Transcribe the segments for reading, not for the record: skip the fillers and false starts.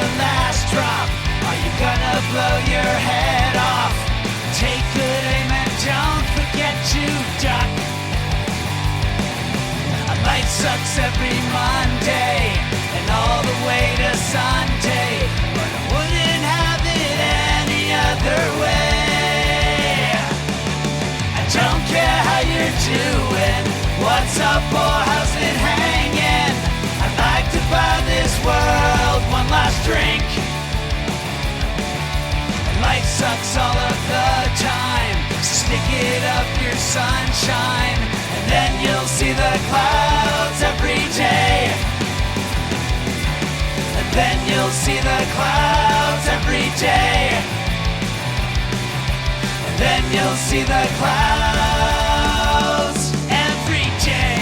the last drop. Are you gonna blow your head off? Take good aim and don't forget to duck. Life sucks every Monday and all the way to Sunday, but I wouldn't have it any other way. I don't care how you're doing, what's up or how's it hanging. I'd like to buy this world one last drink. And life sucks all of the time, so stick it up your sunshine, and then you'll see the clouds every day. And then you'll see the clouds every day. And then you'll see the clouds every day.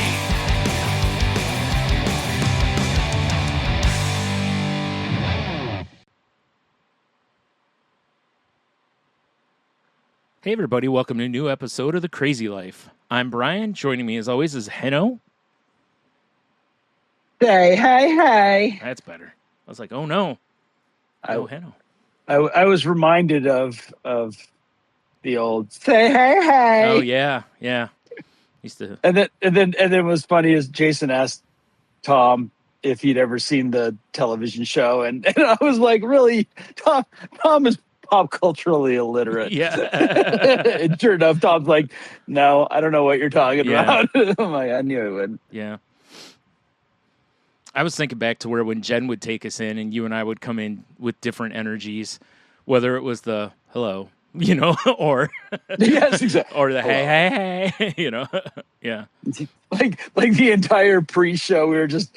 Hey everybody, welcome to a new episode of The Crazy Life. I'm Brian. Joining me as always is Henno. Hey. That's better. I was like, oh no. No, Henno. I was reminded of the old say hey. Oh yeah. Used to. And then what's funny is Jason asked Tom if he'd ever seen the television show, and I was like, really, Tom is pop culturally illiterate. Yeah. It turned up. Tom's like, no, I don't know what you're talking about. I'm like, I knew it would. Yeah. I was thinking back to where when Jen would take us in and you and I would come in with different energies, whether it was the hello, or yes, exactly, or the hey, yeah. Like the entire pre-show, we were just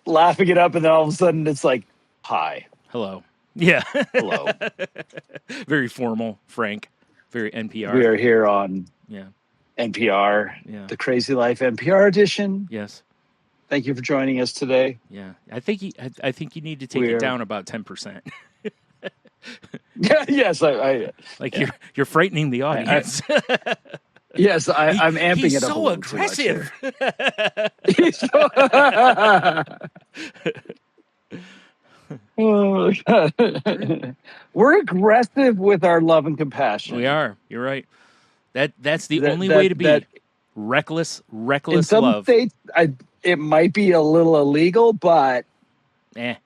laughing it up, and then all of a sudden it's like, hi, hello. Yeah. Hello. Very formal, frank, very NPR. We are here on NPR, The Crazy Life NPR edition. Yes. Thank you for joining us today. Yeah. I think you need to take it down about 10%. Yeah, yes, you're frightening the audience. Yes, I'm amping he's it up. So aggressive. He's so Oh, God. We're aggressive with our love and compassion. We are. You're right. That's the only way to be. Reckless in some love. States, it might be a little illegal, but what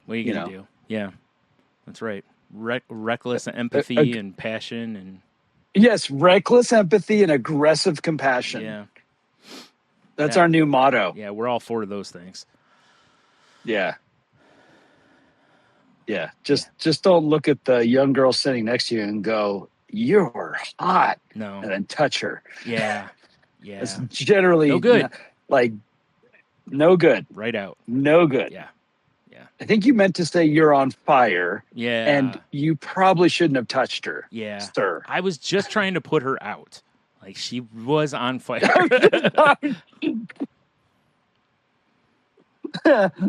are you gonna do? Yeah, that's right. Reckless empathy and passion and yes, reckless empathy and aggressive compassion. Yeah, that's our new motto. Yeah, we're all for those things. Yeah. Just don't look at the young girl sitting next to you and go, "You're hot." No, and then touch her. Yeah. It's generally no good. No good. Right out. No good. Yeah. I think you meant to say you're on fire. Yeah. And you probably shouldn't have touched her. Yeah. Sir. I was just trying to put her out. Like she was on fire.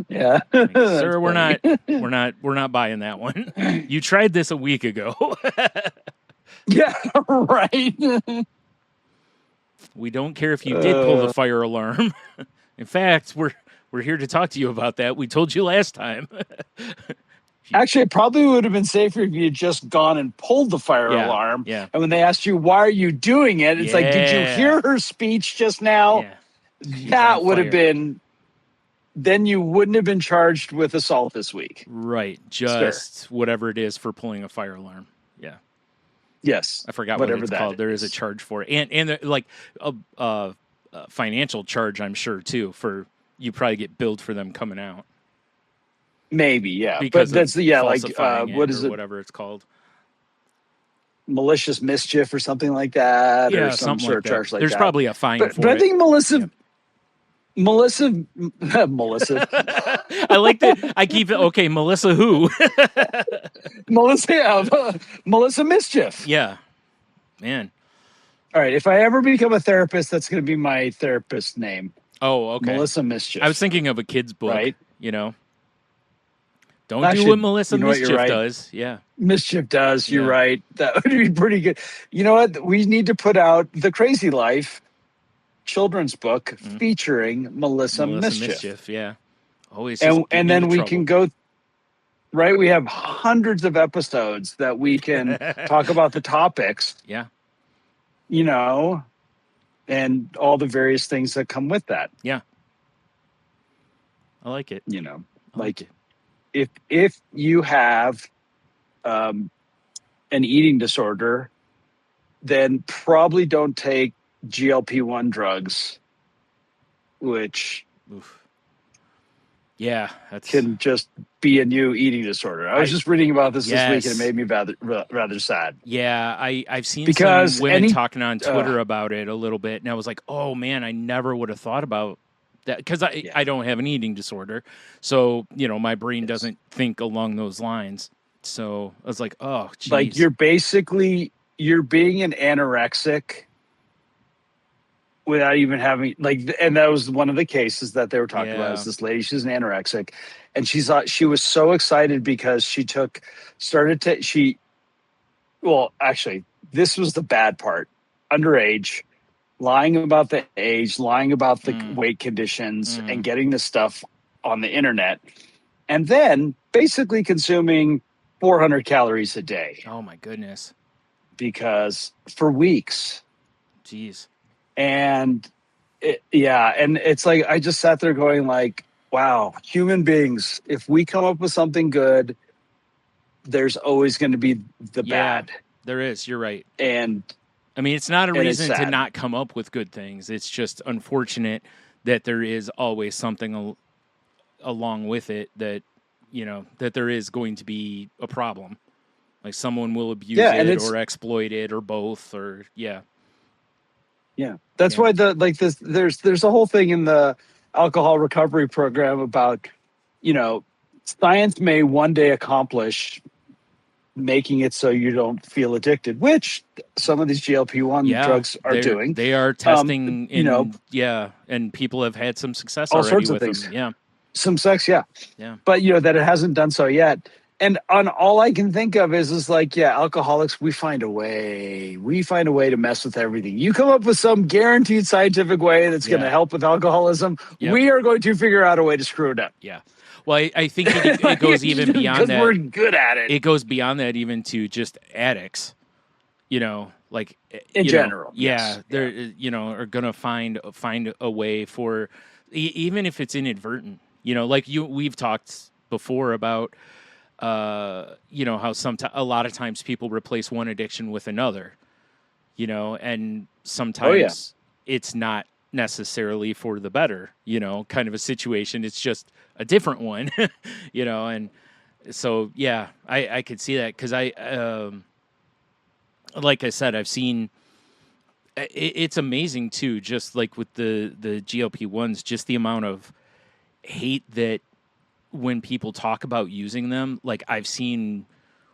Yeah. Like, sir, we're not buying that one. You tried this a week ago. Yeah, right. We don't care if you did pull the fire alarm. In fact, we're here to talk to you about that. We told you last time. Actually, it probably would have been safer if you had just gone and pulled the fire alarm. Yeah. And when they asked you, why are you doing it? It's like, did you hear her speech just now? Yeah. That would have been, then you wouldn't have been charged with assault this week. Right. Just whatever it is for pulling a fire alarm. Yeah. Yes. I forgot what it's called. There is a charge for it. And like a financial charge, I'm sure, too, for you probably get billed for them coming out. Maybe, yeah. Because but that's what is it? Whatever it's called. Malicious mischief or something like that. Yeah, or some sort of charge like There's that. There's probably a fine for it. But I think Melissa. I like that. I keep it. Okay, Melissa who? Melissa Mischief. Yeah. Man. All right. If I ever become a therapist, that's going to be my therapist name. Oh, okay. Melissa Mischief. I was thinking of a kid's book. Right. Don't do what Melissa Mischief does. Yeah. Mischief does. You're right. That would be pretty good. You know what? We need to put out The Crazy Life children's book featuring Melissa Mischief. Yeah. Always just and then we can go, right? We have hundreds of episodes that we can talk about the topics. Yeah. You know, and all the various things that come with that. Yeah. I like it. You know, like if you have an eating disorder, then probably don't take GLP-1 drugs, which that's can just be a new eating disorder. I was just reading about this this week, and it made me rather sad. Yeah, I've seen because some women talking on Twitter about it a little bit, and I was like, oh man, I never would have thought about that, because I don't have an eating disorder, so you know my brain doesn't think along those lines. So I was like, oh, geez. Like you're being an anorexic without even having and that was one of the cases that they were talking about. Is this lady? She's an anorexic, and she was so excited because actually, this was the bad part. Underage, lying about the age, lying about the weight conditions, and getting this stuff on the internet, and then basically consuming 400 calories a day. Oh my goodness! Because for weeks. Jeez. And and it's like I just sat there going like, wow, human beings, if we come up with something good, there's always going to be the bad. There is. You're right. And I mean, it's not a reason to not come up with good things. It's just unfortunate that there is always something along with it that, you know, that there is going to be a problem. Like someone will abuse it or exploit it or both or Yeah, that's why there's a whole thing in the alcohol recovery program about, you know, science may one day accomplish making it so you don't feel addicted, which some of these GLP-1 drugs are doing. They are testing, and people have had some success all already sorts with of things. them. Yeah, some sex, yeah. But that it hasn't done so yet. And on all I can think of is like, alcoholics, we find a way to mess with everything. You come up with some guaranteed scientific way that's going to help with alcoholism. Yep. We are going to figure out a way to screw it up. Yeah. Well, I think it goes even beyond that. We're good at it. It goes beyond that even to just addicts, you know, like in general. They're, you know, are going to find a way for, even if it's inadvertent, you know, like we've talked before about, you know, how a lot of times people replace one addiction with another, you know, and sometimes it's not necessarily for the better, you know, kind of a situation. It's just a different one, you know, and so, I could see that because like I said, I've seen, it's amazing too, just like with the GLP-1s, just the amount of hate that when people talk about using them, like I've seen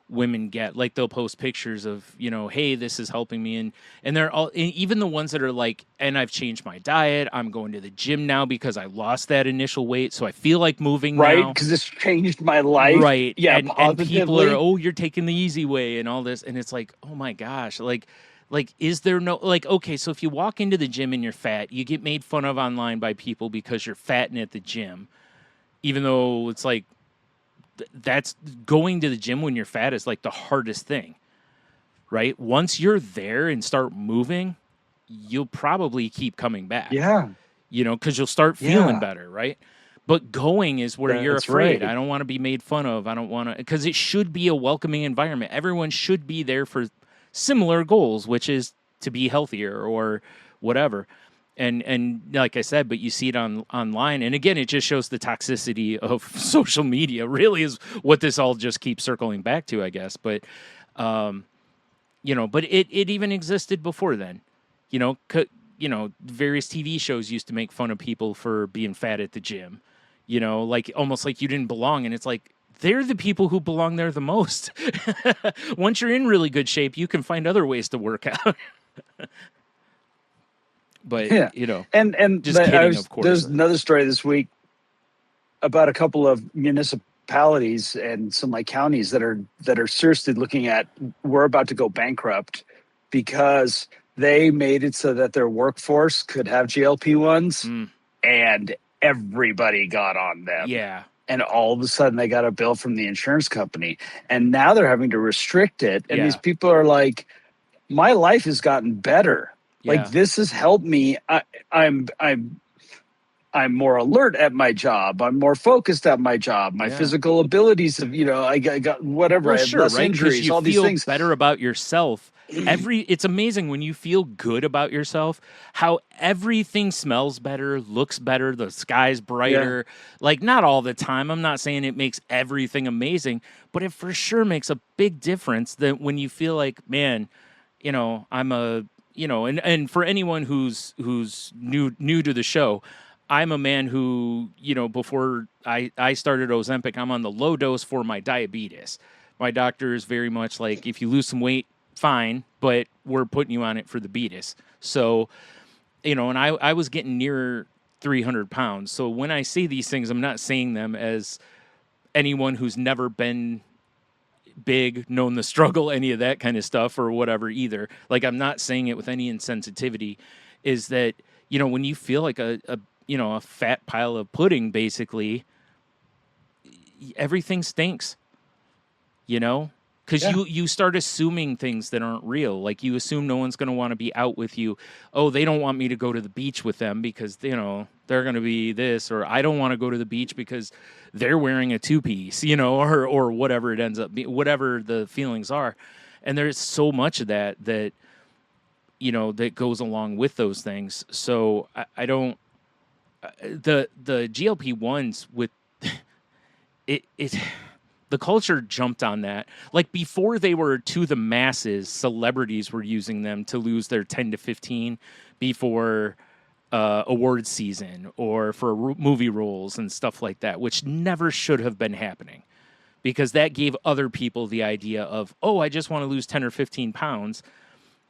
women get, like they'll post pictures of, you know, hey, this is helping me. And they're all, even the ones that are like, and I've changed my diet. I'm going to the gym now because I lost that initial weight. So I feel like moving now. Right. Because it's changed my life. Right. Yeah. And people are, oh, you're taking the easy way and all this. And it's like, oh my gosh, like, is there no, like, okay, so if you walk into the gym and you're fat, you get made fun of online by people because you're fatting at the gym. Even though it's like, that's going to the gym when you're fat is like the hardest thing, right? Once you're there and start moving, you'll probably keep coming back. Yeah. You know, because you'll start feeling better, right? But going is where you're afraid. Right. I don't want to be made fun of. I don't want to, because it should be a welcoming environment. Everyone should be there for similar goals, which is to be healthier or whatever. And like I said, but you see it online. And again, it just shows the toxicity of social media, really is what this all just keeps circling back to, I guess. But, you know, but it even existed before then. You know, various TV shows used to make fun of people for being fat at the gym, you know, like almost like you didn't belong. And it's like, they're the people who belong there the most. Once you're in really good shape, you can find other ways to work out. But you know, and just kidding, of course. There's another story this week about a couple of municipalities and some like counties that are seriously looking at, we're about to go bankrupt because they made it so that their workforce could have GLP-1s, and everybody got on them. Yeah. And all of a sudden they got a bill from the insurance company. And now they're having to restrict it. And these people are like, my life has gotten better. Yeah. Like, this has helped me. I'm more alert at my job. I'm more focused at my job. My physical abilities have, I got whatever. Well, I have less injuries, you all these feel things. better about yourself. It's amazing when you feel good about yourself, how everything smells better, looks better, the sky's brighter. Like, not all the time. I'm not saying it makes everything amazing, but it for sure makes a big difference that when you feel like, man, I'm a, and for anyone who's new to the show, I'm a man who, before I started Ozempic, I'm on the low dose for my diabetes. My doctor is very much like, if you lose some weight, fine, but we're putting you on it for the beatus. So, and I was getting near 300 pounds. So when I say these things, I'm not saying them as anyone who's never been big, known the struggle, any of that kind of stuff or whatever either. Like, I'm not saying it with any insensitivity, is that, when you feel like a fat pile of pudding, basically, everything stinks, because you start assuming things that aren't real. Like, you assume no one's going to want to be out with you. Oh, they don't want me to go to the beach with them because, they're going to be this, or I don't want to go to the beach because they're wearing a two-piece, or whatever it ends up being, whatever the feelings are. And there's so much of that that goes along with those things. So I don't, the GLP-1s with it the culture jumped on that. Like, before they were to the masses, celebrities were using them to lose their 10 to 15 before award season or for movie roles and stuff like that, which never should have been happening, because that gave other people the idea of, oh, I just want to lose 10 or 15 pounds.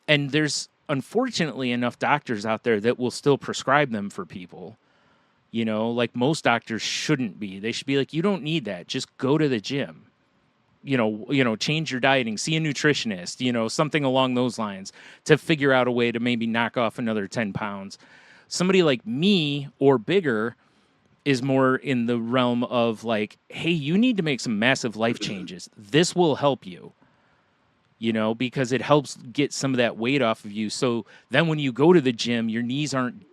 And there's unfortunately enough doctors out there that will still prescribe them for people. Like, most doctors shouldn't be. They should be like, you don't need that. Just go to the gym. Change your dieting, see a nutritionist, something along those lines to figure out a way to maybe knock off another 10 pounds. Somebody like me or bigger is more in the realm of like, hey, you need to make some massive life changes. This will help you, because it helps get some of that weight off of you. So then when you go to the gym, your knees aren't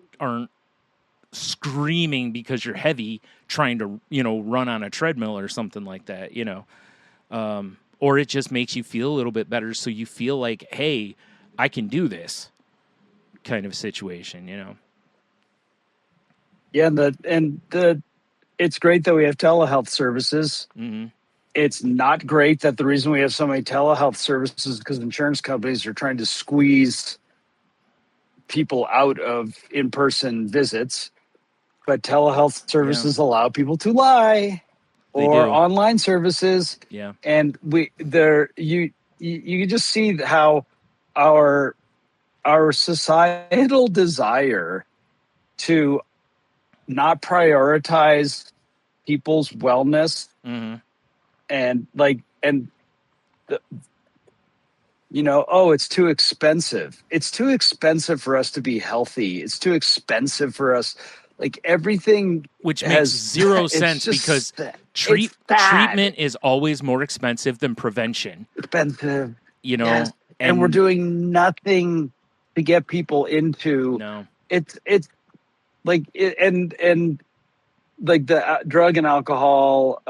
screaming because you're heavy trying to, run on a treadmill or something like that, or it just makes you feel a little bit better. So you feel like, hey, I can do this kind of situation, Yeah. It's great that we have telehealth services. Mm-hmm. It's not great that the reason we have so many telehealth services is because insurance companies are trying to squeeze people out of in-person visits. But telehealth services allow people to lie, or online services. Yeah. And you can just see how our societal desire to not prioritize people's wellness, and it's too expensive. It's too expensive for us to be healthy. It's too expensive for us. Like, everything, which makes zero sense, because treatment is always more expensive than prevention. Expensive, yes. And we're doing nothing to get people into. No, it's like and like the drug and alcohol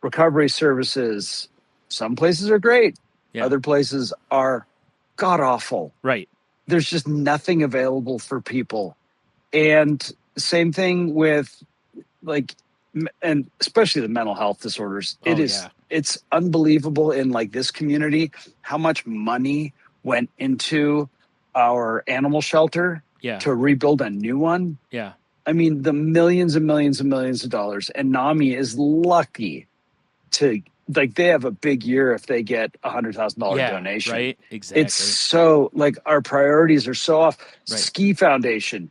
recovery services. Some places are great. Yeah. Other places are god awful. Right. There's just nothing available for people. And same thing with and especially the mental health disorders. It's unbelievable in like this community how much money went into our animal shelter to rebuild a new one. Yeah. I mean, the millions and millions and millions of dollars. And NAMI is lucky to, they have a big year if they get $100,000 donation. Right. Exactly. It's so our priorities are so off. Right. Ski Foundation,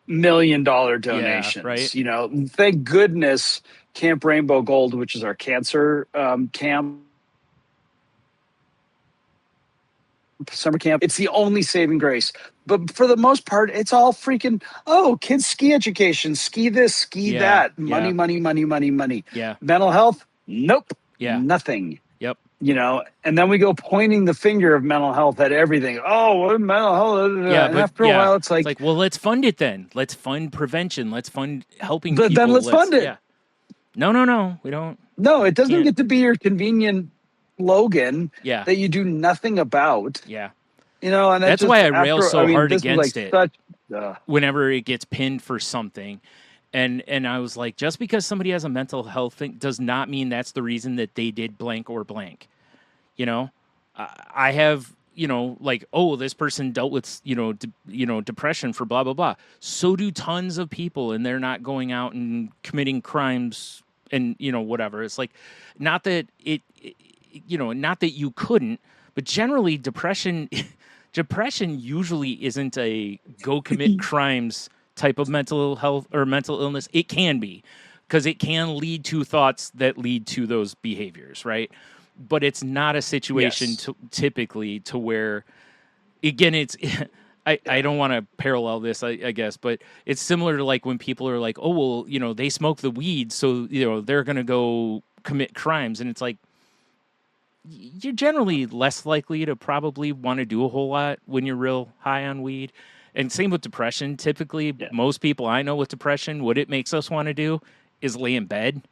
$1 million donations. Yeah, right. Thank goodness Camp Rainbow Gold, which is our cancer camp, summer camp. It's the only saving grace. But for the most part, it's all freaking, kids ski education, ski this, ski that, money, money, money, money, money. Yeah. Mental health, nope, nothing. Yep. And then we go pointing the finger of mental health at everything. Oh, mental health. Yeah, and but after a while, it's like, well, let's fund it then. Let's fund prevention. Let's fund helping people. Then let's fund it. Yeah. No, we don't. No, it doesn't get to be your convenient slogan that you do nothing about. Yeah. And that's why I rail so hard against it whenever it gets pinned for something. And I was like, just because somebody has a mental health thing does not mean that's the reason that they did blank or blank. I have, this person dealt with, depression for blah, blah, blah. So do tons of people, and they're not going out and committing crimes and, whatever. It's like, not that not that you couldn't, but generally depression usually isn't a go commit crimes type of mental health or mental illness. It can be, because it can lead to thoughts that lead to those behaviors, right? But it's not a situation typically to where, again, it's, I don't want to parallel this, I guess, but it's similar to like when people are like, oh, well, they smoke the weed, so, they're going to go commit crimes. And it's like, you're generally less likely to probably want to do a whole lot when you're real high on weed. And same with depression. Typically, most people I know with depression, what it makes us want to do is lay in bed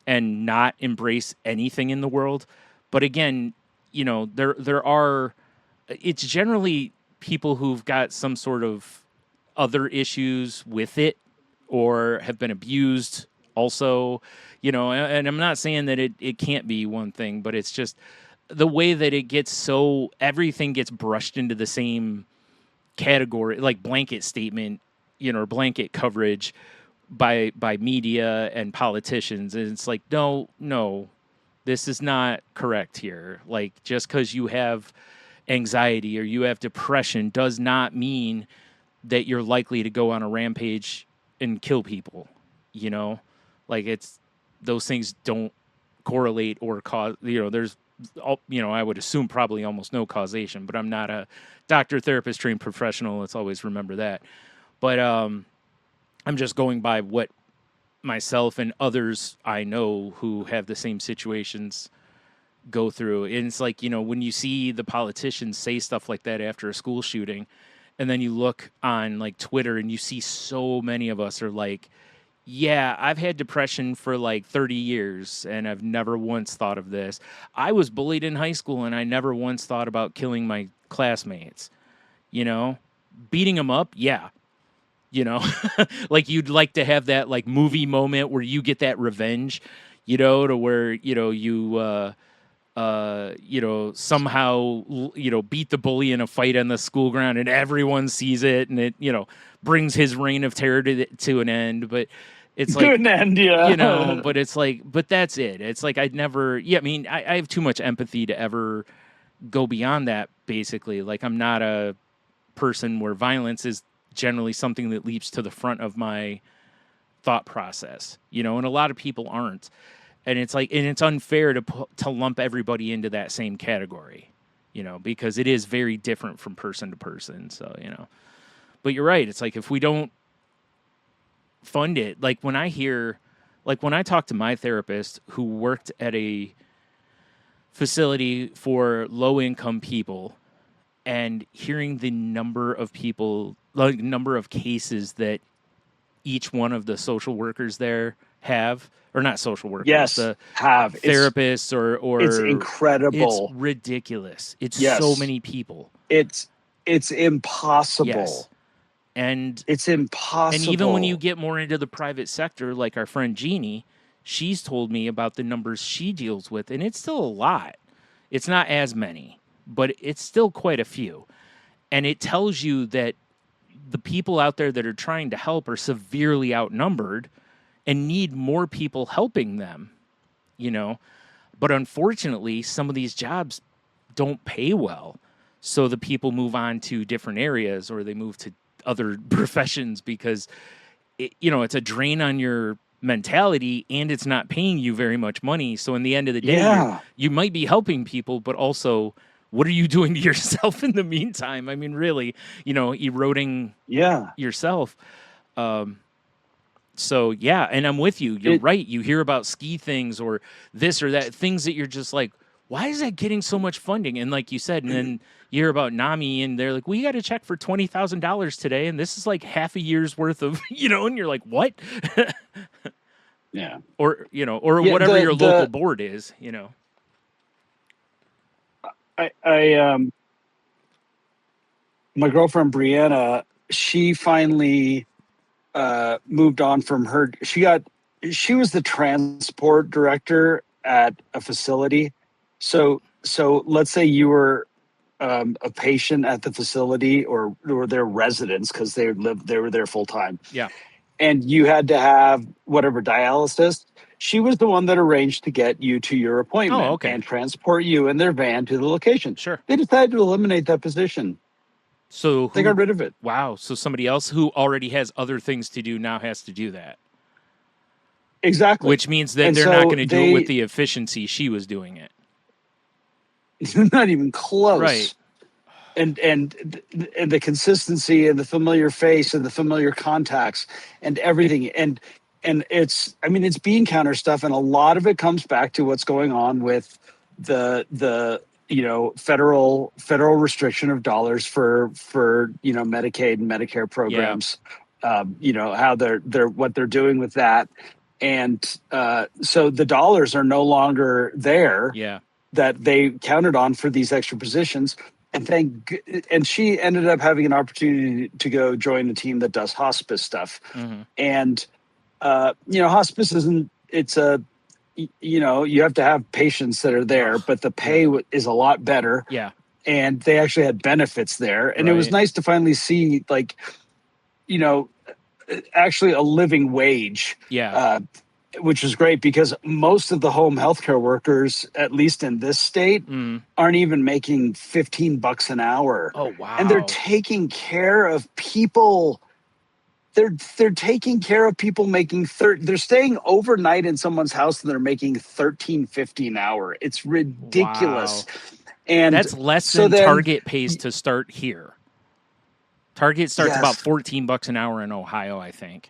and not embrace anything in the world. But again, there are, it's generally people who've got some sort of other issues with it or have been abused also, and I'm not saying that it can't be one thing, but it's just the way that it gets everything gets brushed into the same category, like blanket statement, or blanket coverage by media and politicians. And it's like, no, this is not correct here. Like, just because you have anxiety or you have depression does not mean that you're likely to go on a rampage and kill people, like those things don't correlate or cause, there's, I would assume probably almost no causation, but I'm not a doctor, therapist, trained professional. Let's always remember that. But I'm just going by what myself and others I know who have the same situations go through. And it's like, when you see the politicians say stuff like that after a school shooting, and then you look on like Twitter and you see so many of us are like, yeah, I've had depression for like 30 years and I've never once thought of this. I was bullied in high school and I never once thought about killing my classmates. Beating them up, yeah. Like you'd like to have that like movie moment where you get that revenge, to where, you somehow, beat the bully in a fight on the school ground and everyone sees it and it, brings his reign of terror to an end. But it's like, to an end, yeah. But it's like, but that's it. It's like, I'd never, I have too much empathy to ever go beyond that, basically. Like, I'm not a person where violence is generally something that leaps to the front of my thought process, and a lot of people aren't. And it's like, and it's unfair to lump everybody into that same category, because it is very different from person to person. So, but you're right. It's like, if we don't fund it, like when I talk to my therapist who worked at a facility for low income people and hearing the number of people, like number of cases that each one of the social workers there have, or not social workers, have therapists or it's incredible. It's ridiculous. It's so many people. It's impossible. Yes. And it's impossible. And even when you get more into the private sector, like our friend Jeannie, she's told me about the numbers she deals with, and it's still a lot. It's not as many, but it's still quite a few. And it tells you that the people out there that are trying to help are severely outnumbered and need more people helping them, But unfortunately, some of these jobs don't pay well. So the people move on to different areas or they move to other professions because, it's a drain on your mentality and it's not paying you very much money. So in the end of the day, you might be helping people, but also what are you doing to yourself in the meantime? I mean, really, eroding yourself. So, yeah, and I'm with you. You're right. You hear about ski things or this or that, things that you're just like, why is that getting so much funding? And like you said, and then you hear about NAMI, and they're like, we got a check for $20,000 today, and this is like half a year's worth of, and you're like, what? Yeah. Or, whatever your local board is, My girlfriend, Brianna, she finally moved on from her. She was the transport director at a facility. So let's say you were a patient at the facility or their residents because they were there full time. Yeah. And you had to have whatever dialysis. She was the one that arranged to get you to your appointment and transport you in their van to the location. Sure. They decided to eliminate that position. So they got rid of it. Wow. So somebody else who already has other things to do now has to do that. Exactly. Which means that they're not going to do it with the efficiency she was doing it. Not even close. Right. And the consistency and the familiar face and the familiar contacts and everything. And it's bean counter stuff. And a lot of it comes back to what's going on with the federal restriction of dollars for Medicaid and Medicare programs. Yeah. How they're what they're doing with that. And so the dollars are no longer there. Yeah. That they counted on for these extra positions. And she ended up having an opportunity to go join a team that does hospice stuff. Mm-hmm. And, hospice you have to have patients that are there, but the pay is a lot better. Yeah. And they actually had benefits there. And it was nice to finally see actually a living wage. Yeah. Which is great because most of the home healthcare workers, at least in this state, aren't even making $15 an hour. Oh, wow. And they're taking care of people. They're taking care of people making they're staying overnight in someone's house and they're making $13.50 an hour. It's ridiculous. Wow. And that's less than Target pays to start here. Target starts about $14 an hour in Ohio, I think.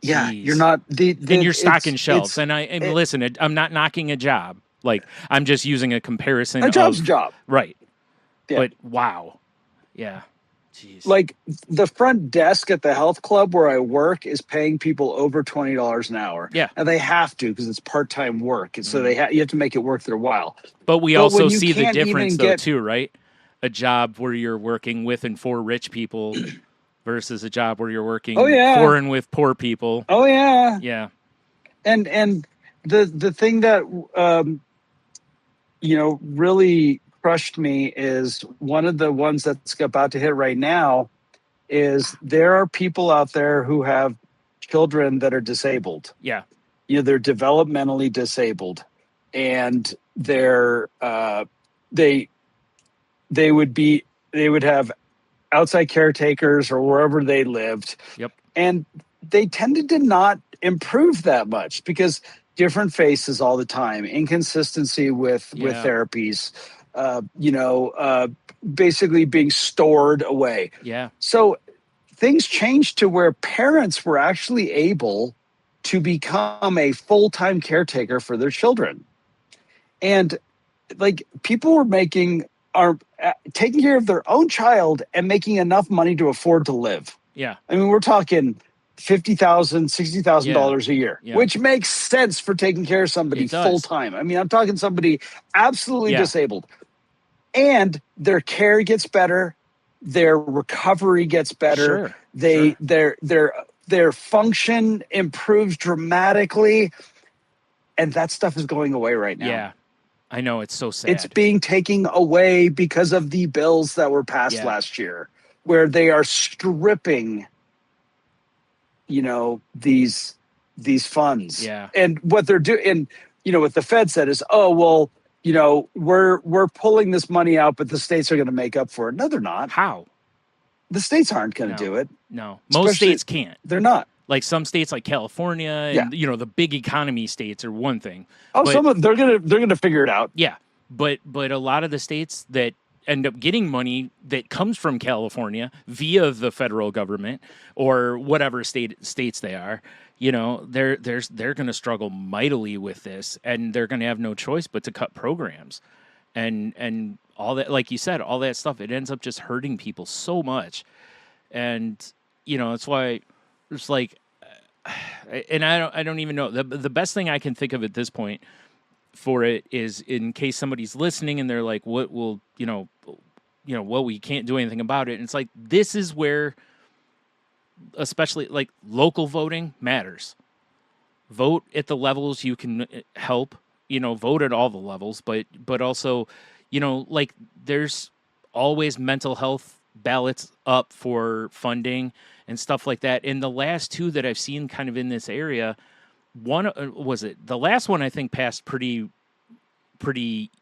Yeah, Jeez. You're not and you're stocking shelves. And listen, I'm not knocking a job. Like, I'm just using a comparison. A job's a job, right? Yeah. But wow, yeah, jeez. Like the front desk at the health club where I work is paying people over $20 an hour. Yeah, and they have to because it's part-time work, and so you have to make it worth their while. But we also see the difference though too, right? A job where you're working with and for rich people. Versus a job where you're working for and with poor people. Oh yeah, yeah. And the thing that really crushed me is one of the ones that's about to hit right now is there are people out there who have children that are disabled. Yeah, they're developmentally disabled, and they would have outside caretakers or wherever they lived. Yep. And they tended to not improve that much because different faces all the time, inconsistency with therapies, basically being stored away. Yeah. So things changed to where parents were actually able to become a full-time caretaker for their children. And people were are taking care of their own child and making enough money to afford to live. Yeah. I mean, we're talking $50,000, $60,000 a year, which makes sense for taking care of somebody full time. I mean, I'm talking somebody absolutely disabled. And their care gets better, their recovery gets better, their function improves dramatically, and that stuff is going away right now. Yeah. I know, it's so sad. It's being taken away because of the bills that were passed last year, where they are stripping, these funds. Yeah. And what they're doing, and what the Fed said is, we're pulling this money out, but the states are going to make up for it. No, they're not. How? The states aren't going to do it. No, most states can't. They're not. Like some states, like California, and the big economy states are one thing. Oh, they're gonna figure it out. Yeah, but a lot of the states that end up getting money that comes from California via the federal government or whatever states they are, they're going to struggle mightily with this, and they're going to have no choice but to cut programs, and all that, like you said, all that stuff. It ends up just hurting people so much, and it's why it's like, and I don't even know the best thing I can think of at this point for it is, in case somebody's listening and they're like, what will, well, we can't do anything about it. And it's like, this is where, especially like local voting matters. Vote at the levels you can help, vote at all the levels, but also, like there's always mental health ballots up for funding and stuff like that. And the last two that I've seen kind of in this area, one was it the last one I think passed pretty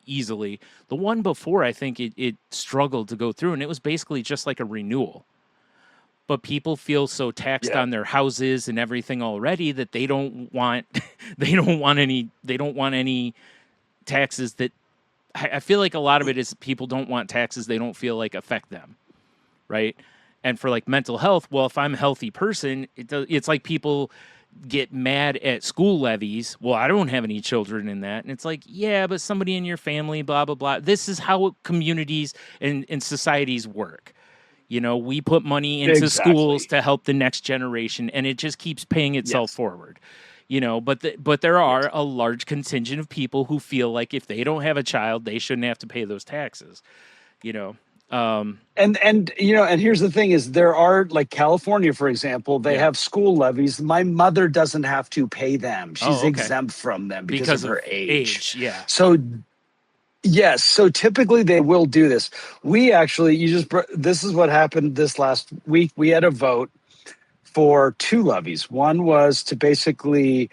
easily. The one before, I think it struggled to go through, and it was basically just like a renewal. But people feel so taxed on their houses and everything already that they don't want any taxes that, I feel like a lot of it is people don't want taxes they don't feel like affect them, right? And for like mental health, well, if I'm a healthy person, it's like people get mad at school levies. Well, I don't have any children in that. And it's like, yeah, but somebody in your family, blah, blah, blah. This is how communities and societies work. We put money into schools to help the next generation, and it just keeps paying itself forward. But there are a large contingent of people who feel like if they don't have a child, they shouldn't have to pay those taxes. And here's the thing is, there are, like California, for example, they have school levies. My mother doesn't have to pay them. She's exempt from them because of her age. Yeah. So yes. So typically they will do this. We actually, this is what happened this last week. We had a vote for two levies. One was to basically,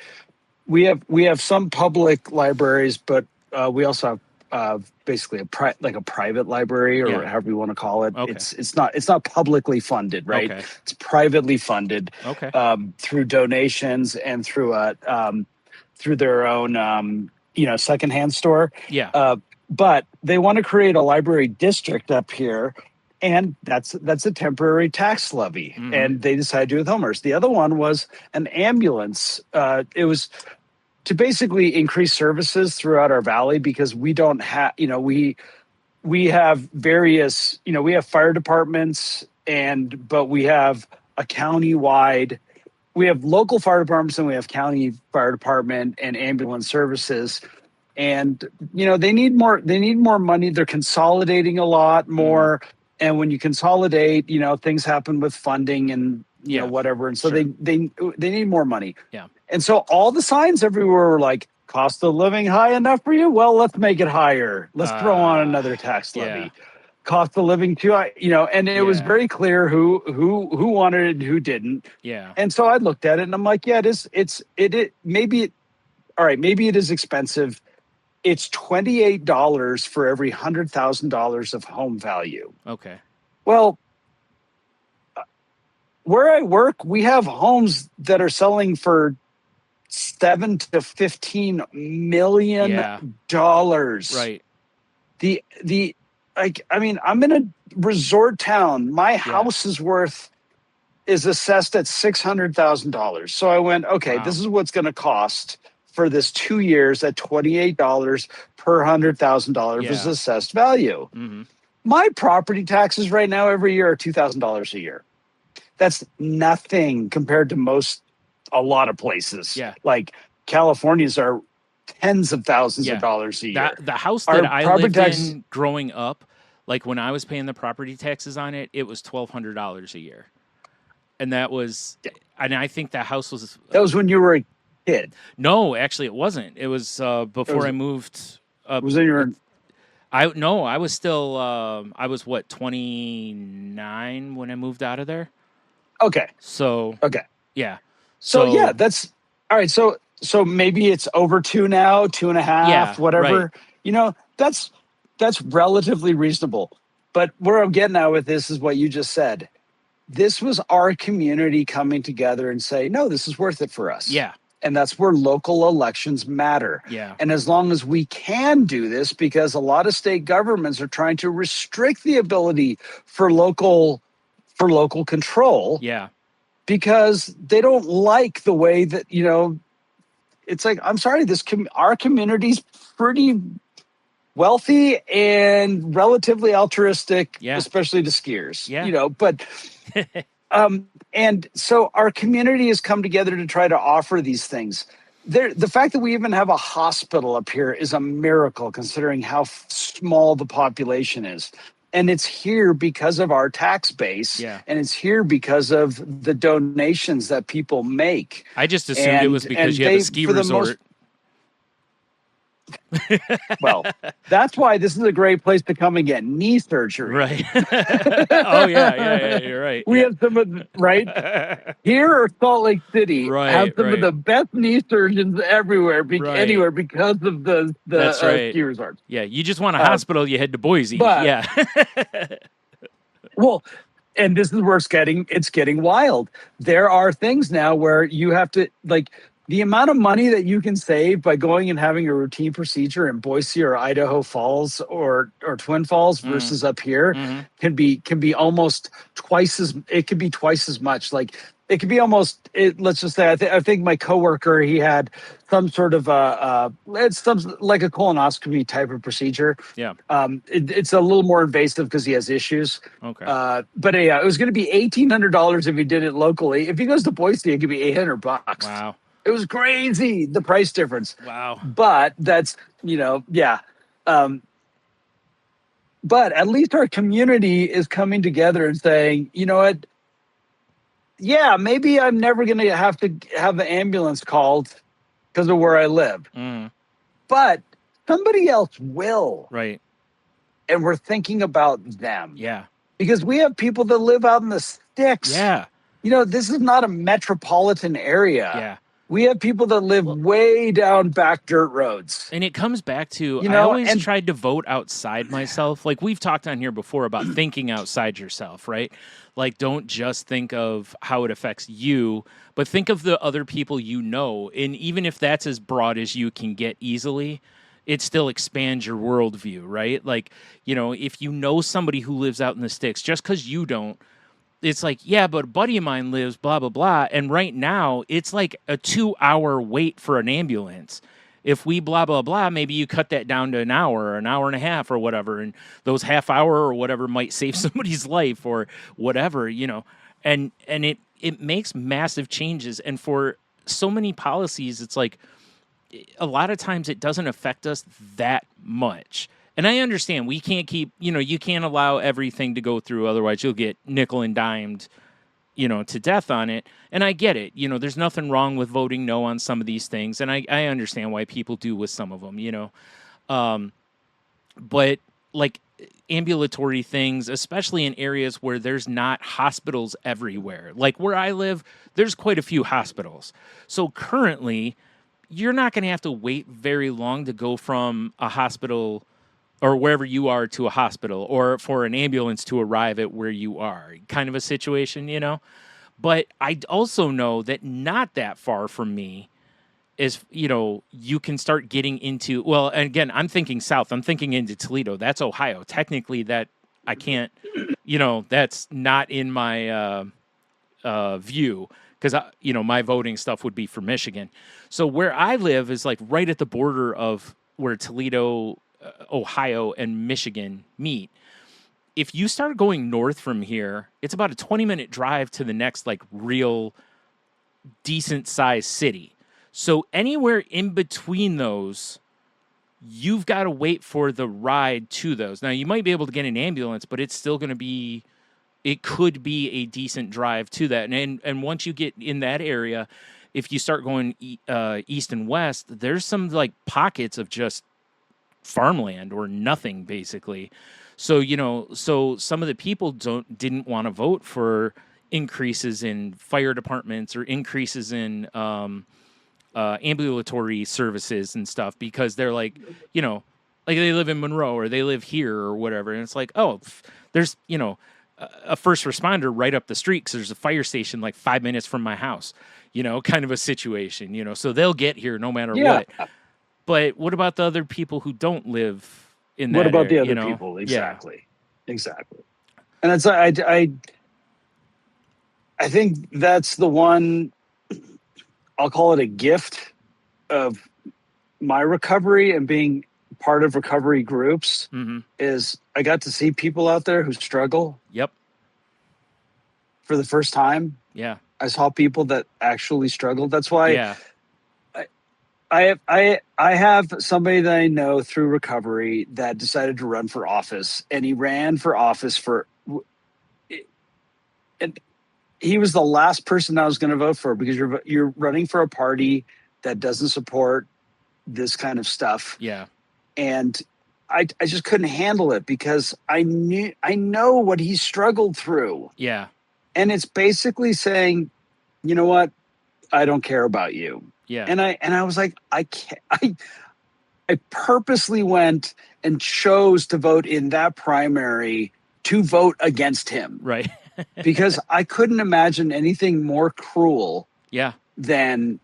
we have some public libraries, but we also have basically a private library, or however you want to call it. Okay. It's not publicly funded, right? Okay. It's privately funded through donations and through their own secondhand store. Yeah. But they want to create a library district up here, and that's a temporary tax levy, and they decided to do it with homeowners. The other one was an ambulance. It was to basically increase services throughout our valley, because we don't have, we have various, we have fire departments, but we have a county-wide, we have local fire departments, and we have county fire department and ambulance services. And, they need more money. They're consolidating a lot more. And when you consolidate, things happen with funding and, whatever. And so they need more money. Yeah. And so all the signs everywhere were like, cost of living high enough for you? Well, let's make it higher. Let's throw on another tax levy. Yeah. Cost of living too high, and it was very clear who wanted it and who didn't. Yeah. And so I looked at it and I'm like, yeah, maybe it is expensive. It's $28 for every $100,000 of home value. Okay. Well, where I work, we have homes that are selling for $7 to $15 million. Right. I'm in a resort town. My house is assessed at $600,000. So I went, okay, this is what's going to cost for this 2 years at $28 per $100,000 is assessed value. Mm-hmm. My property taxes right now every year are $2,000 a year. That's nothing compared to a lot of places. Yeah. Like California's are tens of thousands of dollars a year. The house that I lived in growing up, like when I was paying the property taxes on it, it was $1,200 a year. And that was, and I think the house was... that was when you were a kid. No, actually it wasn't. It was before I moved up. Was it your... I was still, I was 29 when I moved out of there. Okay. So. Okay. Yeah. So yeah, that's all right. So maybe it's over 2 now, 2.5, whatever. Right. That's relatively reasonable. But where I'm getting at with this is what you just said. This was our community coming together and say, no, this is worth it for us. Yeah. And that's where local elections matter. Yeah. And as long as we can do this, because a lot of state governments are trying to restrict the ability for local control. Yeah. Because they don't like the way that, it's like, I'm sorry, our community's pretty wealthy and relatively altruistic, especially to skiers. Yeah. But and so our community has come together to try to offer these things. The fact that we even have a hospital up here is a miracle, considering how small the population is. And it's here because of our tax base, and it's here because of the donations that people make. I just assumed it was because you have a ski resort. Well, that's why this is a great place to come and get knee surgery. Right. Oh, yeah, you're right. We have some of here or Salt Lake City have some of the best knee surgeons everywhere, anywhere, because of the ski resorts. Yeah, you just want a hospital, you head to Boise. But, well, and this is where it's getting wild. There are things now where you have to, the amount of money that you can save by going and having a routine procedure in Boise or Idaho Falls or Twin Falls versus up here can be almost twice as much. Like, it could be almost. Let's just say I think my coworker, he had some sort of it's like a colonoscopy type of procedure. Yeah. It's a little more invasive because he has issues. Okay. But yeah, it was going to be $1,800 if he did it locally. If he goes to Boise, it could be $800. Wow. It was crazy, the price difference. Wow. But that's, yeah. But at least our community is coming together and saying, you know what? Yeah, maybe I'm never going to have the ambulance called because of where I live. But somebody else will. Right. And we're thinking about them. Yeah. Because we have people that live out in the sticks. Yeah. This is not a metropolitan area. Yeah. We have people that live way down back dirt roads. And it comes back to, I always tried to vote outside myself. Like, we've talked on here before about thinking outside yourself, right? Like, don't just think of how it affects you, but think of the other people you know. And even if that's as broad as you can get easily, it still expands your worldview, right? Like, if you know somebody who lives out in the sticks, just because you don't, it's like, yeah, but a buddy of mine lives blah, blah, blah. And right now, it's like a 2-hour wait for an ambulance. If we blah, blah, blah, maybe you cut that down to an hour or an hour and a half or whatever. And those half hour or whatever might save somebody's life or whatever, And it makes massive changes. And for so many policies, it's like a lot of times it doesn't affect us that much. And I understand we can't keep, you can't allow everything to go through. Otherwise, you'll get nickel and dimed, to death on it. And I get it. There's nothing wrong with voting no on some of these things. And I understand why people do with some of them, But like ambulatory things, especially in areas where there's not hospitals everywhere. Like where I live, there's quite a few hospitals. So currently, you're not going to have to wait very long to go from a hospital or wherever you are to a hospital, or for an ambulance to arrive at where you are, kind of a situation, But I also know that not that far from me is, you can start getting into, well, and again, I'm thinking south, I'm thinking into Toledo. That's Ohio. Technically that I can't, that's not in my view, because, my voting stuff would be for Michigan. So where I live is like right at the border of where Toledo, Ohio and Michigan meet. If you start going north from here, it's about a 20-minute drive to the next like real decent sized city. So anywhere in between those, you've got to wait for the ride to those. Now you might be able to get an ambulance, but it's still going to be, it could be a decent drive to that. And once you get in that area, if you start going east and west, there's some like pockets of just farmland or nothing basically. So, so some of the people didn't want to vote for increases in fire departments or increases in ambulatory services and stuff, because they're like, like they live in Monroe or they live here or whatever. And it's like, oh, there's, a first responder right up the street because there's a fire station like 5 minutes from my house, kind of a situation, so they'll get here no matter what. But what about the other people who don't live in that What about area, the other people? Exactly. Yeah. Exactly. And that's, I think that's the one, I'll call it a gift of my recovery and being part of recovery groups, is I got to see people out there who struggle. Yep. For the first time. Yeah. I saw people that actually struggled. That's why yeah. I have somebody that I know through recovery that decided to run for office, and he ran for office and he was the last person I was going to vote for, because you're running for a party that doesn't support this kind of stuff. Yeah. And I just couldn't handle it, because I know what he struggled through. Yeah. And it's basically saying, you know what? I don't care about you. Yeah. And I was like, I can't. I purposely went and chose to vote in that primary to vote against him. Right. Because I couldn't imagine anything more cruel. Yeah. Than,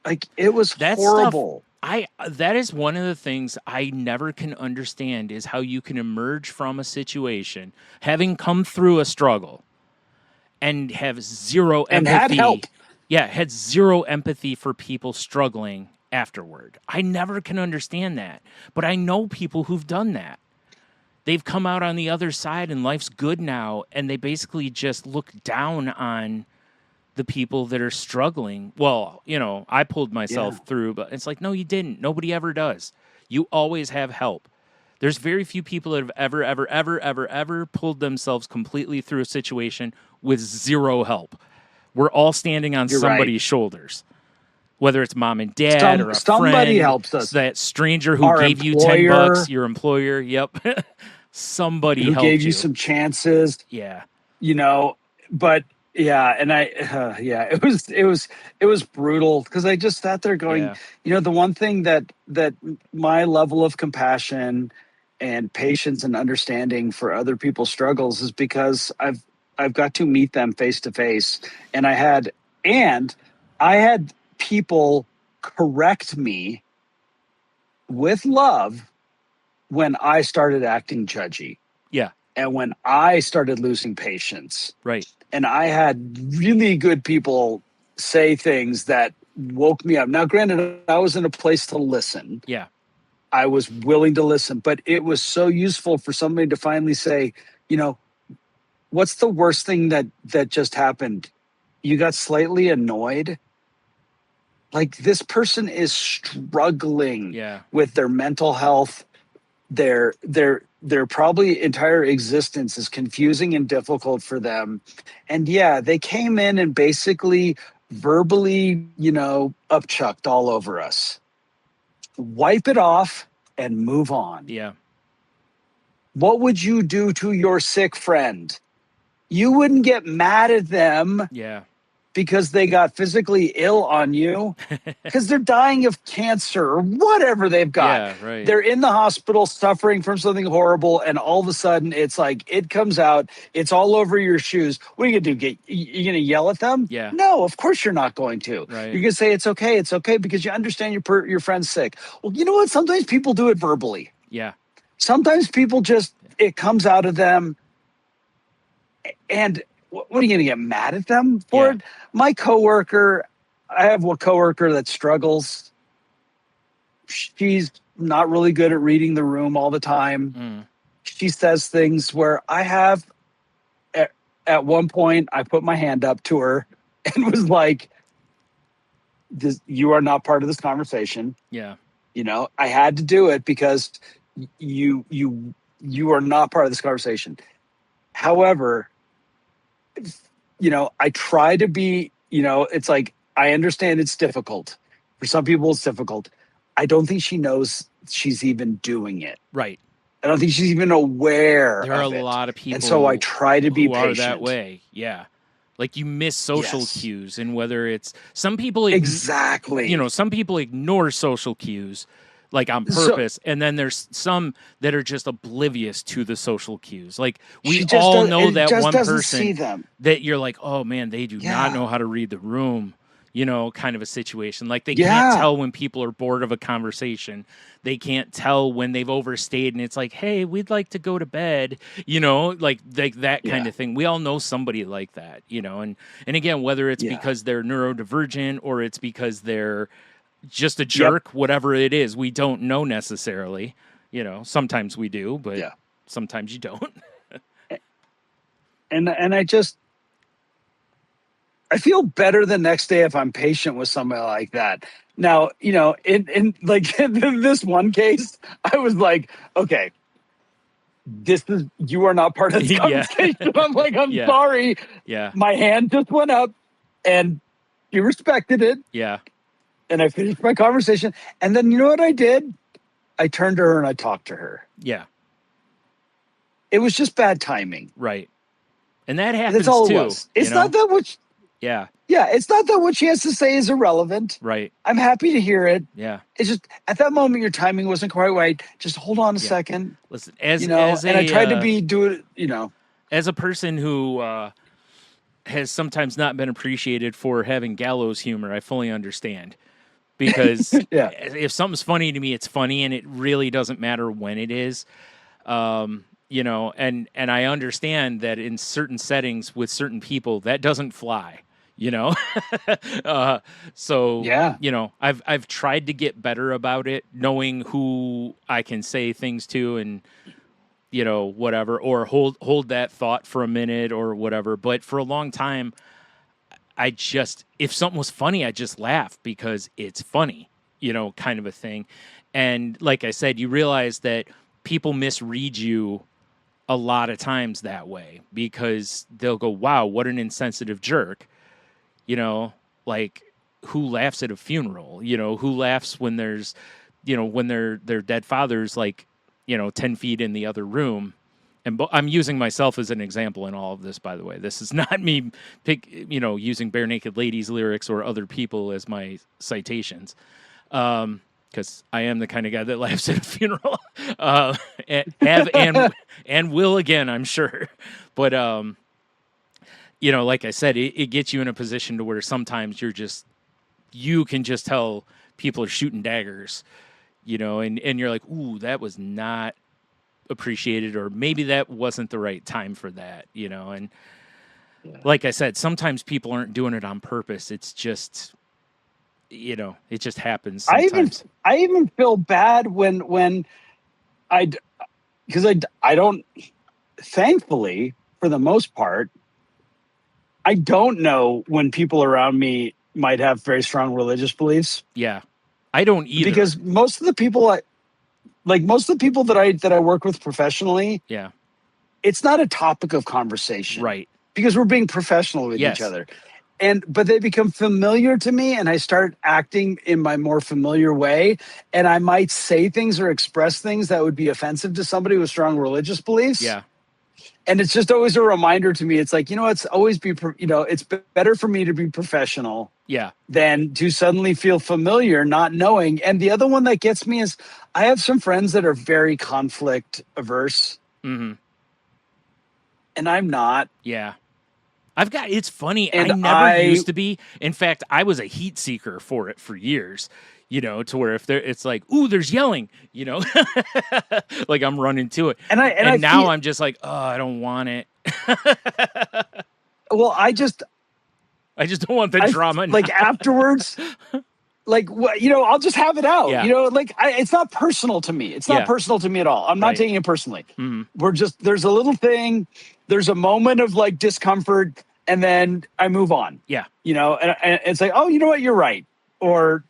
like, it was horrible. That is one of the things I never can understand, is how you can emerge from a situation having come through a struggle and have zero empathy. And had help. Yeah, had zero empathy for people struggling afterward. I never can understand that. But I know people who've done that. They've come out on the other side and life's good now, and they basically just look down on the people that are struggling. Well, I pulled myself through, but it's like, no, you didn't. Nobody ever does. You always have help. There's very few people that have ever pulled themselves completely through a situation with zero help. We're all standing on somebody's shoulders, whether it's mom and dad or somebody friend, helps us. That stranger who gave you $10, your employer. Yep. Somebody who helped gave you some chances. Yeah. But yeah. And it was brutal, because I just sat there going, the one thing that my level of compassion and patience and understanding for other people's struggles is because I've got to meet them face to face. And I had people correct me with love when I started acting judgy. Yeah. And when I started losing patience. Right. And I had really good people say things that woke me up. Now, granted, I was in a place to listen. Yeah. I was willing to listen, but it was so useful for somebody to finally say, what's the worst thing that just happened? You got slightly annoyed. Like, this person is struggling with their mental health. Their probably entire existence is confusing and difficult for them. And they came in and basically verbally, upchucked all over us. Wipe it off and move on. Yeah. What would you do to your sick friend? You wouldn't get mad at them. Yeah. Because they got physically ill on you, because they're dying of cancer or whatever they've got. Yeah, right. They're in the hospital suffering from something horrible, and all of a sudden it's like it comes out, it's all over your shoes. What are you going to do? You going to yell at them? Yeah. No, of course you're not going to. Right. You're going to say it's okay, because you understand your friend's sick. Well, you know what? Sometimes people do it verbally. Yeah. Sometimes people it comes out of them, and what are you going to get mad at them for it? My coworker, I have a coworker that struggles. She's not really good at reading the room all the time. She says things where I have, at one point, I put my hand up to her and was like, you are not part of this conversation. Yeah. I had to do it because you are not part of this conversation. However, I try to be, it's like, I understand it's difficult. For some people, it's difficult. I don't think she knows she's even doing it. Right. I don't think she's even aware. There are a lot of people. And so I try to be patient. Are that way. Yeah. Like, you miss social cues, and whether it's some people exactly, some people ignore social cues, like on purpose. And then there's some that are just oblivious to the social cues. Like we all know that one person that you're like, oh man, they do not know how to read the room, you know, kind of a situation. Like they can't tell when people are bored of a conversation. They can't tell when they've overstayed and it's like, hey, we'd like to go to bed, you know, like that kind of thing. We all know somebody like that, you know, and again, whether it's because they're neurodivergent or it's because they're just a jerk, whatever it is, we don't know necessarily, you know, sometimes we do, but sometimes you don't. and I feel better the next day if I'm patient with somebody like that. Now, you know, in like in this one case, I was like, okay, you are not part of this conversation. I'm like, I'm sorry. Yeah. My hand just went up and you respected it. Yeah. And I finished my conversation. And then you know what I did? I turned to her and I talked to her. Yeah. It was just bad timing. Right. And that happens That's all too. It was. It's not that what... Yeah. Yeah, it's not that what she has to say is irrelevant. Right. I'm happy to hear it. Yeah. It's just at that moment your timing wasn't quite right. Just hold on a second. Listen, and I tried to do it, you know. As a person who has sometimes not been appreciated for having gallows humor, I fully understand. Because if something's funny to me, it's funny, and it really doesn't matter when it is. You know, and I understand that in certain settings with certain people, that doesn't fly. You know, so you know, I've tried to get better about it, knowing who I can say things to, and you know, whatever, or hold that thought for a minute or whatever. But for a long time, if something was funny, I just laugh because it's funny, you know, kind of a thing. And like I said, you realize that people misread you a lot of times that way because they'll go, wow, what an insensitive jerk. You know, like who laughs at a funeral? You know, who laughs when there's, you know, when their dead father's like, you know, 10 feet in the other room. And I'm using myself as an example in all of this, by the way. This is not me using Bare Naked Ladies lyrics or other people as my citations. Because I am the kind of guy that laughs at a funeral. And will again, I'm sure. But you know, like I said, it gets you in a position to where sometimes you can just tell people are shooting daggers, you know, and you're like, ooh, that was not appreciated, or maybe that wasn't the right time for that, you know. And like I said, sometimes people aren't doing it on purpose. It's just, you know, it just happens sometimes. I even feel bad when I don't, thankfully, for the most part, I don't know when people around me might have very strong religious beliefs. Yeah. I don't either. Because most of the people that I work with professionally, it's not a topic of conversation. Right. Because we're being professional with each other. But they become familiar to me and I start acting in my more familiar way. And I might say things or express things that would be offensive to somebody with strong religious beliefs. Yeah. And it's just always a reminder to me. It's like, you know, it's better for me to be professional than to suddenly feel familiar, not knowing. And the other one that gets me is I have some friends that are very conflict averse. Mm-hmm. And I'm not. Yeah. It's funny. And I never used to be. In fact, I was a heat seeker for it for years. You know, to where it's like, ooh, there's yelling, you know, like I'm running to it. And now I'm just like, oh, I don't want it. Well, I just don't want the drama. Like afterwards, like, you know, I'll just have it out. Yeah. You know, like it's not personal to me. It's not personal to me at all. I'm not taking it personally. Mm-hmm. There's a little thing. There's a moment of like discomfort, and then I move on. Yeah. You know, and it's like, oh, you know what, you're right, or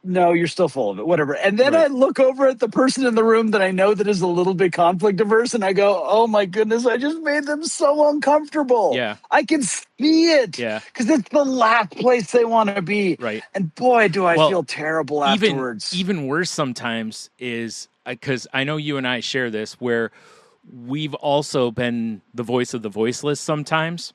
no, you're still full of it, whatever. And then I look over at the person in the room that I know that is a little bit conflict averse, and I go, oh my goodness, I just made them so uncomfortable. Yeah. I can see it. Yeah. Because it's the last place they want to be. Right. And boy, do I feel terrible afterwards. Even worse sometimes is, because I know you and I share this, where we've also been the voice of the voiceless sometimes.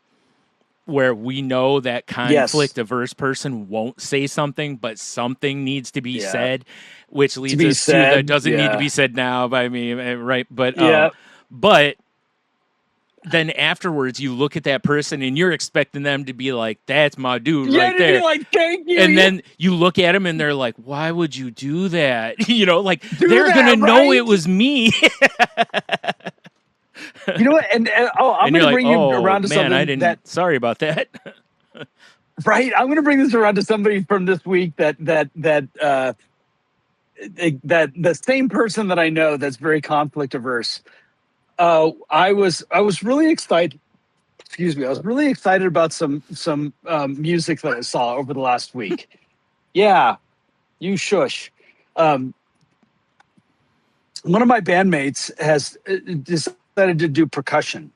where we know that conflict averse person won't say something, but something needs to be said, which leads us to that doesn't need to be said now by me, right? But then afterwards you look at that person and you're expecting them to be like, that's my dude right there. Be like, thank you. And then you look at them and they're like, why would you do that? You know, like they're going to know it was me. You know what? And I'm going to bring you around to something sorry about that. Right. I'm going to bring this around to somebody from this week that the same person that I know that's very conflict averse. I was really excited. Excuse me. I was really excited about some music that I saw over the last week. Yeah, you shush. One of my bandmates has decided to do percussion,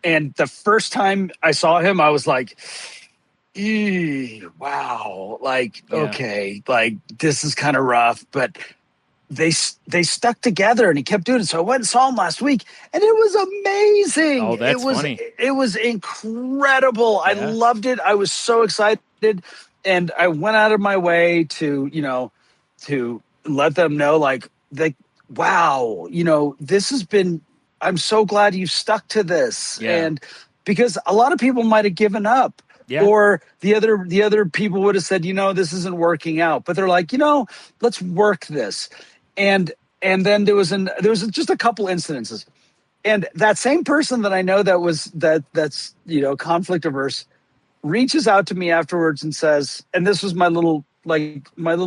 and the first time I saw him, I was like, wow, like okay, like this is kind of rough, but they stuck together and he kept doing it. So I went and saw him last week and it was amazing. Oh, that's funny. It was incredible. I loved it. I was so excited. And I went out of my way to let them know, like, wow, this has been, I'm so glad you stuck to this. Yeah. And because a lot of people might have given up. Yeah. Or the other people would have said, this isn't working out. But they're like, let's work this. And then there was just a couple incidences. And that same person that I know that's conflict averse reaches out to me afterwards and says, and this was my little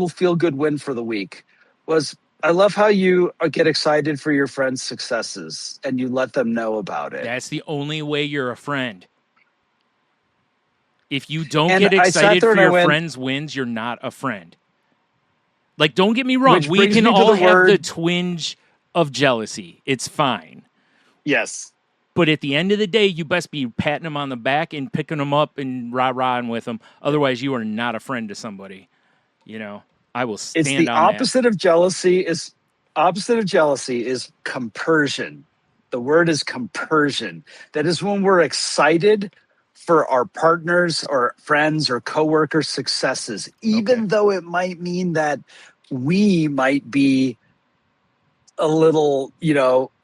feel good win for the week, was, I love how you get excited for your friends' successes and you let them know about it. That's the only way you're a friend. If you don't get excited for your friends' wins, you're not a friend. Like, don't get me wrong. We can all have the twinge of jealousy. It's fine. Yes. But at the end of the day, you best be patting them on the back and picking them up and rah-rahing with them. Otherwise, you are not a friend to somebody. I will stand on that. It's the opposite of jealousy is compersion. The word is compersion. That is when we're excited for our partners or friends or coworkers' successes, even though it might mean that we might be a little,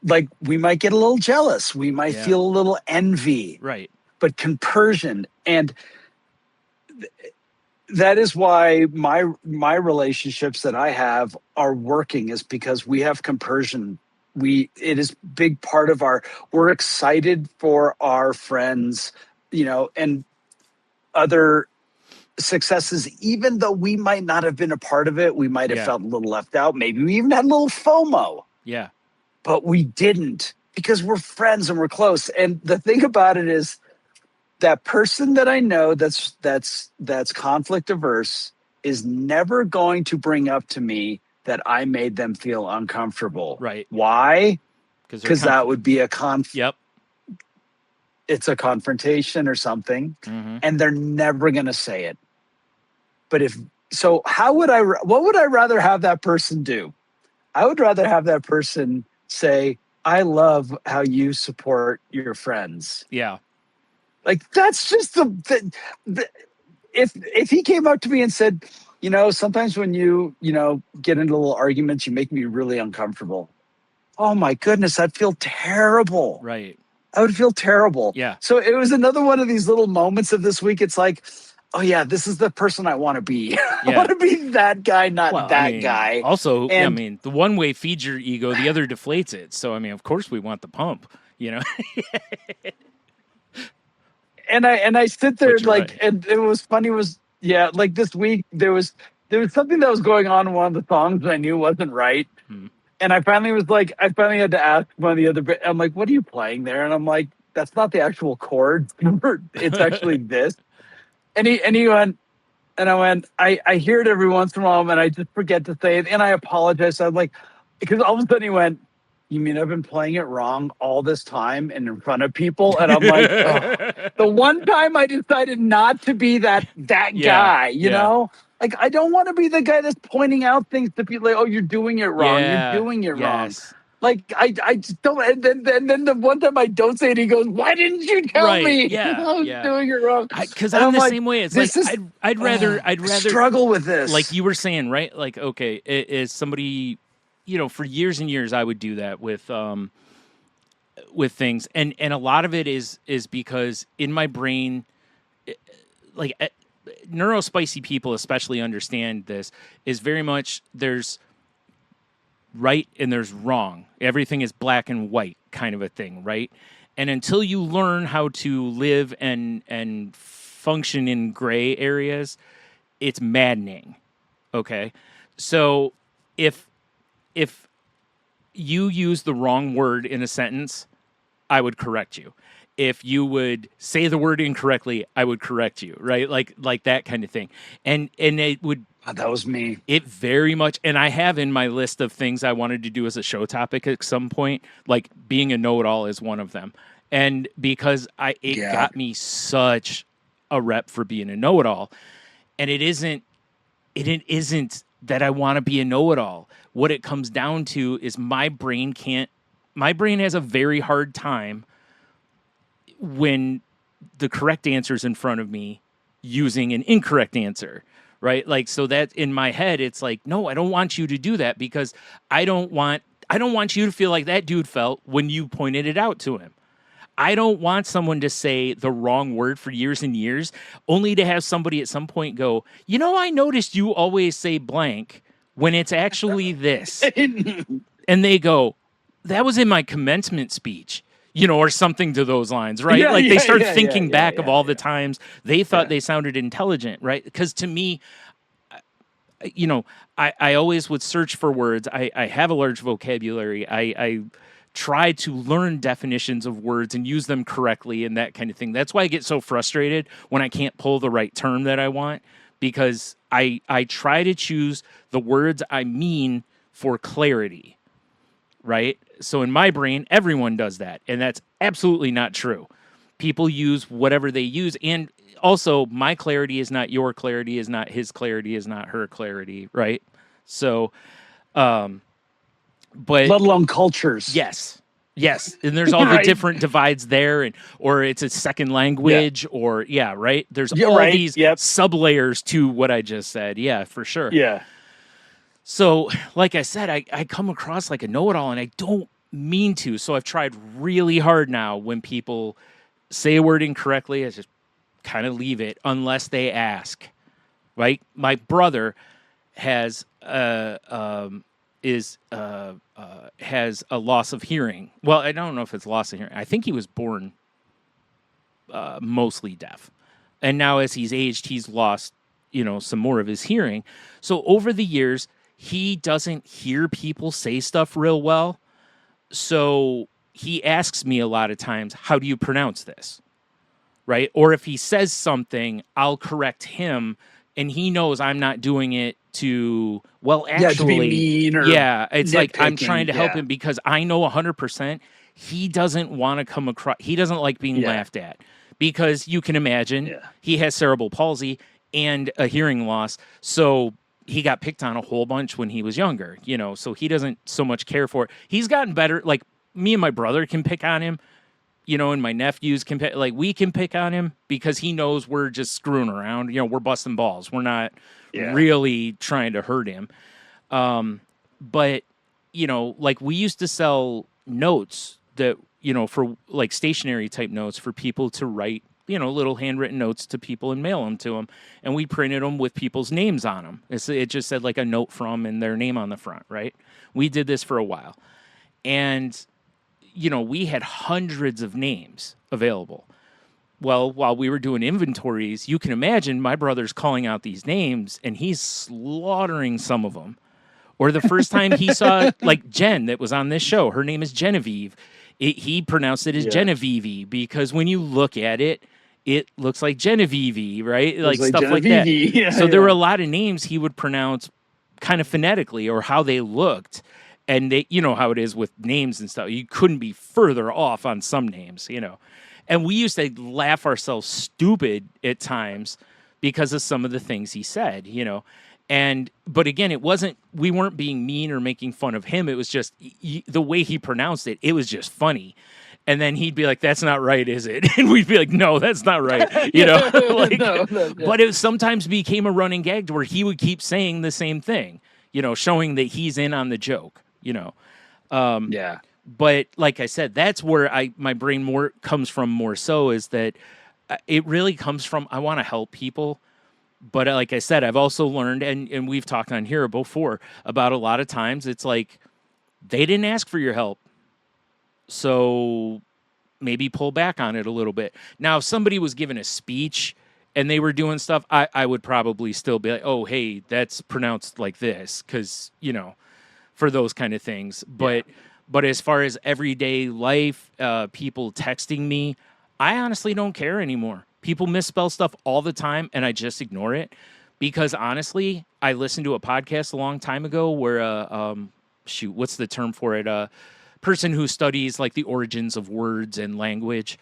like we might get a little jealous. We might feel a little envy. Right. But compersion, and that is why my relationships that I have are working, is because we have compersion. It is big part of we're excited for our friends, and other successes, even though we might not have been a part of it. We might have felt a little left out. Maybe we even had a little FOMO. Yeah. But we didn't, because we're friends and we're close. And the thing about it is that person that I know that's conflict averse is never going to bring up to me that I made them feel uncomfortable. Right. Why? Because that would be a conflict. Yep. It's a confrontation or something, and they're never going to say it. But what would I rather have that person do? I would rather have that person say, I love how you support your friends. Yeah. Like, that's just if he came up to me and said, sometimes when you get into little arguments, you make me really uncomfortable. Oh my goodness, I'd feel terrible. Right. I would feel terrible. Yeah. So it was another one of these little moments of this week. It's like, oh yeah, this is the person I want to be. Yeah. I want to be that guy, not guy. Also, the one way feeds your ego, the other deflates it. So, of course we want the pump, And I sit there and it was funny like this week there was something that was going on in one of the songs that I knew wasn't right. And I finally had to ask one of the other, I'm like, what are you playing there? And I'm like, that's not the actual chord. It's actually this. And he went, and I went, I hear it every once in a while and I just forget to say it. And I apologize. So I'm like, because all of a sudden he went, you mean I've been playing it wrong all this time and in front of people? And I'm like, the one time I decided not to be that guy, you know? Like, I don't want to be the guy that's pointing out things to people like, oh, you're doing it wrong. You're doing it wrong. Like I just don't. And then the one time I don't say it, he goes, "Why didn't you tell me? Yeah, I was doing it wrong." Because And I'm the like, same way. It's like I'd rather struggle with this. Like you were saying, right? Like okay, is somebody, for years and years I would do that with things, and a lot of it is because in my brain, like neurospicy people especially understand this, is very much there's right and there's wrong. Everything is black and white kind of a thing, right? And until you learn how to live and function in gray areas, it's maddening. Okay? So if you use the wrong word in a sentence, I would correct you. If you would say the word incorrectly, I would correct you, right? Like that kind of thing. And it would that was me. It very much, and I have in my list of things I wanted to do as a show topic at some point, like being a know-it-all is one of them. And because it got me such a rep for being a know-it-all, and it isn't that I want to be a know-it-all. What it comes down to is my brain has a very hard time when the correct answer is in front of me using an incorrect answer. Right? Like, so that in my head, it's like, no, I don't want you to do that because I don't want you to feel like that dude felt when you pointed it out to him. I don't want someone to say the wrong word for years and years, only to have somebody at some point go, I noticed you always say blank when it's actually this. And they go, that was in my commencement speech. Or something to those lines, right? They start thinking back of all the times they thought they sounded intelligent, right? Because to me, I always would search for words. I have a large vocabulary. I try to learn definitions of words and use them correctly and that kind of thing. That's why I get so frustrated when I can't pull the right term that I want, because I try to choose the words I mean for clarity, right? So in my brain, everyone does that, and that's absolutely not true. People use whatever they use, and also my clarity is not your clarity, is not his clarity, is not her clarity, right? So, but let alone cultures. Yes, and there's all the different divides there, or it's a second language, or right. There's all these sub-layers to what I just said. Yeah, for sure. Yeah. So, like I said, I come across like a know-it-all, and I don't mean to. So I've tried really hard now when people say a word incorrectly, I just kind of leave it unless they ask. Right? My brother has has a loss of hearing. Well, I don't know if it's loss of hearing. I think he was born mostly deaf, and now as he's aged, he's lost some more of his hearing. So over the years, he doesn't hear people say stuff real well. So he asks me a lot of times, how do you pronounce this? Right? Or if he says something, I'll correct him, and he knows I'm not doing it to be mean or it's like I'm trying to help him, because I know 100% he doesn't want to come across, he doesn't like being laughed at, because you can imagine he has cerebral palsy and a hearing loss. So he got picked on a whole bunch when he was younger, so he doesn't so much care for it. He's gotten better. Like, me and my brother can pick on him, and my nephews can pick, we can pick on him because he knows we're just screwing around. We're busting balls. We're not really trying to hurt him. But, we used to sell notes that, for like stationary type notes for people to write, little handwritten notes to people and mail them to them. And we printed them with people's names on them. It just said like a note from and their name on the front, right? We did this for a while. And, we had hundreds of names available. Well, while we were doing inventories, you can imagine my brother's calling out these names and he's slaughtering some of them. Or the first time he saw like Jen that was on this show, her name is Genevieve. He pronounced it as Genevieve, because when you look at it, it looks like Genevieve, right? Like stuff Genevieve. Like that. Yeah, so there were a lot of names he would pronounce kind of phonetically or how they looked. And they, how it is with names and stuff. You couldn't be further off on some names, And we used to laugh ourselves stupid at times because of some of the things he said, But again, we weren't being mean or making fun of him. It was just the way he pronounced it. It was just funny. And then he'd be like, "That's not right, is it?" And we'd be like, "No, that's not right." But it sometimes became a running gag to where he would keep saying the same thing, showing that he's in on the joke, But like I said, that's where my brain more comes from more so is that it really comes from, I want to help people. But like I said, I've also learned, and we've talked on here before, about a lot of times it's like they didn't ask for your help. So maybe pull back on it a little bit. Now, if somebody was giving a speech and they were doing stuff, I would probably still be like, oh, hey, that's pronounced like this, because, for those kind of things. But as far as everyday life, people texting me, I honestly don't care anymore. People misspell stuff all the time, and I just ignore it because, honestly, I listened to a podcast a long time ago where, what's the term for it? Person who studies, like, the origins of words and language.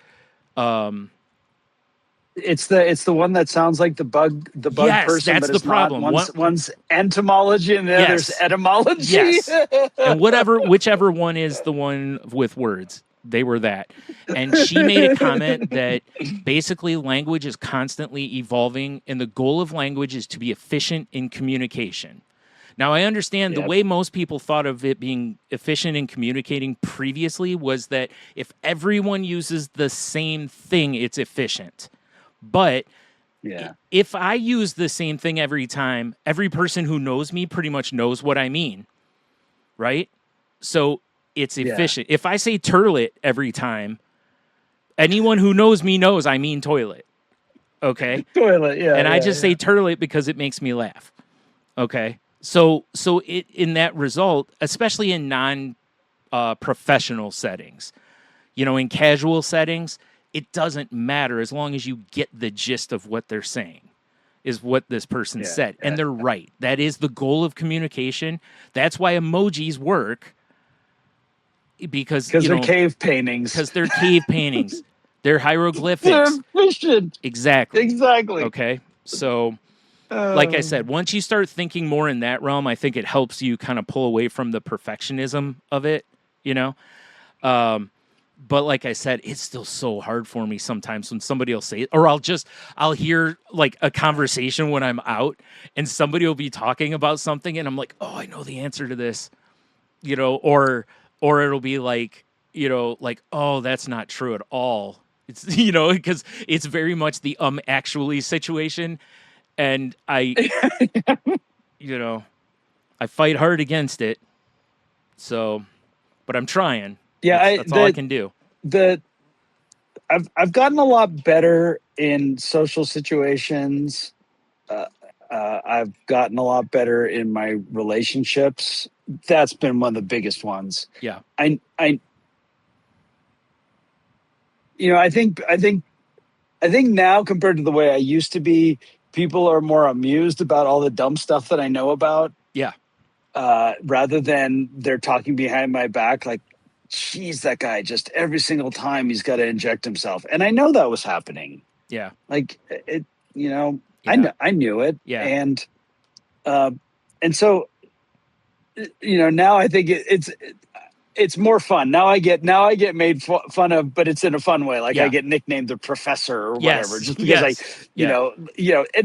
It's the one that sounds like the bug yes, person. That's but the problem. One's entomology and the other's etymology. Yes. And whichever one is the one with words. They were that. And she made a comment that basically language is constantly evolving, and the goal of language is to be efficient in communication. Now, I understand the way most people thought of it being efficient in communicating previously was that if everyone uses the same thing, it's efficient. But if I use the same thing every time, every person who knows me pretty much knows what I mean, right? So it's efficient. If I say turlet every time, anyone who knows me knows I mean toilet. Okay? Toilet, yeah. And I just say turlet because it makes me laugh. Okay? So in that result, especially in non-professional settings, in casual settings, it doesn't matter as long as you get the gist of what they're saying, is what this person said. And they're right. That is the goal of communication. That's why emojis work. Because they're cave paintings. Because they're cave paintings. They're hieroglyphics. They're efficient. Exactly. Okay. So, like I said, once you start thinking more in that realm, I think it helps you kind of pull away from the perfectionism of it, But like I said, it's still so hard for me sometimes when somebody will say it, or I'll hear like a conversation when I'm out and somebody will be talking about something and I'm like, oh, I know the answer to this, or it'll be like, oh, that's not true at all. It's, because it's very much the actually situation. And I fight hard against it. So, but I'm trying. Yeah. That's all I can do. I've gotten a lot better in social situations. I've gotten a lot better in my relationships. That's been one of the biggest ones. Yeah. I think now compared to the way I used to be, people are more amused about all the dumb stuff that I know about. Yeah. Rather than they're talking behind my back, like, geez, that guy just every single time he's got to inject himself. And I know that was happening. Yeah. Like it, I knew it. Yeah. And so, now I think it's more fun. Now I get made fun of, but it's in a fun way. Like I get nicknamed the professor or whatever, just because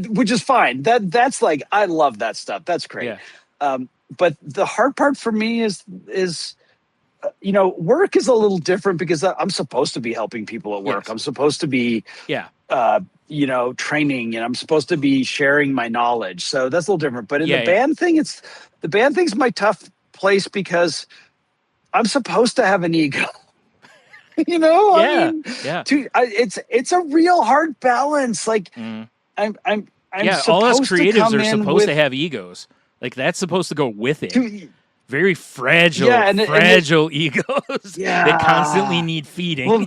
which is fine. That's like, I love that stuff. That's great. Yeah. But the hard part for me is work is a little different because I'm supposed to be helping people at work. Yes. I'm supposed to be, training, and I'm supposed to be sharing my knowledge. So that's a little different. But in the band thing, the band thing's my tough place because I'm supposed to have an ego. It's a real hard balance. Like I'm all us creatives are supposed to have egos. Like that's supposed to go with it. Very fragile, fragile egos that constantly need feeding. Well,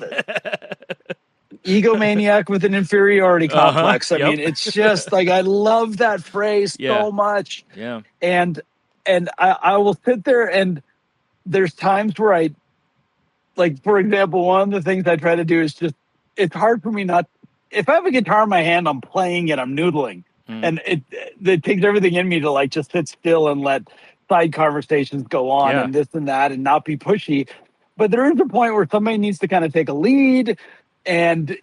egomaniac with an inferiority complex. I mean, it's just like, I love that phrase so much. Yeah. And I will sit there, and there's times where I, like, for example, one of the things I try to do is just, it's hard for me not, if I have a guitar in my hand, I'm playing it, I'm noodling. And it takes everything in me to like just sit still and let side conversations go on and this and that and not be pushy. But there is a point where somebody needs to kind of take a lead. And,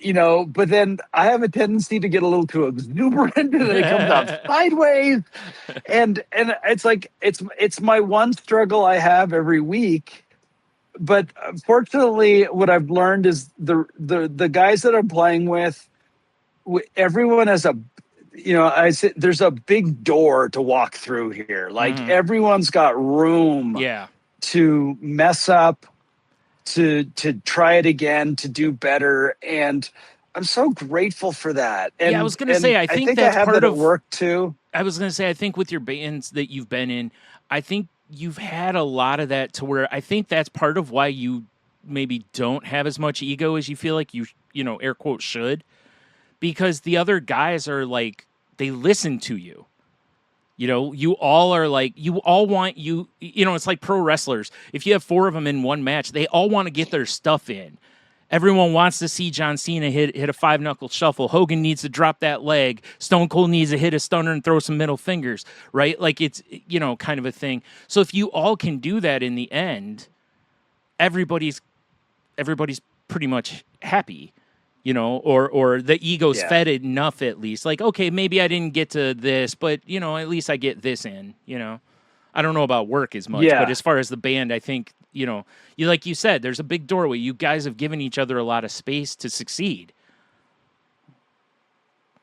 but then I have a tendency to get a little too exuberant and then it comes out sideways. And it's like, it's my one struggle I have every week. But fortunately, what I've learned is the guys that I'm playing with, everyone has I said there's a big door to walk through here. Like everyone's got room to mess up, to try it again, to do better. And I'm so grateful for that. And I was going to say, I think that's I have part that of at work too. I was going to say, I think with your bands that you've been in, I think you've had a lot of that to where I think that's part of why you maybe don't have as much ego as you feel like you air quote should, because the other guys are like, they listen to you. You all are like, you all want it's like pro wrestlers. If you have 4 of them in one match, they all want to get their stuff in. Everyone wants to see John Cena hit a 5-knuckle shuffle. Hogan needs to drop that leg. Stone Cold needs to hit a stunner and throw some middle fingers, right? Like it's, kind of a thing. So if you all can do that in the end, everybody's pretty much happy, or the ego's fed enough at least. Like, okay, maybe I didn't get to this, but, at least I get this in, I don't know about work as much, but as far as the band, I think, like you said, there's a big doorway. You guys have given each other a lot of space to succeed,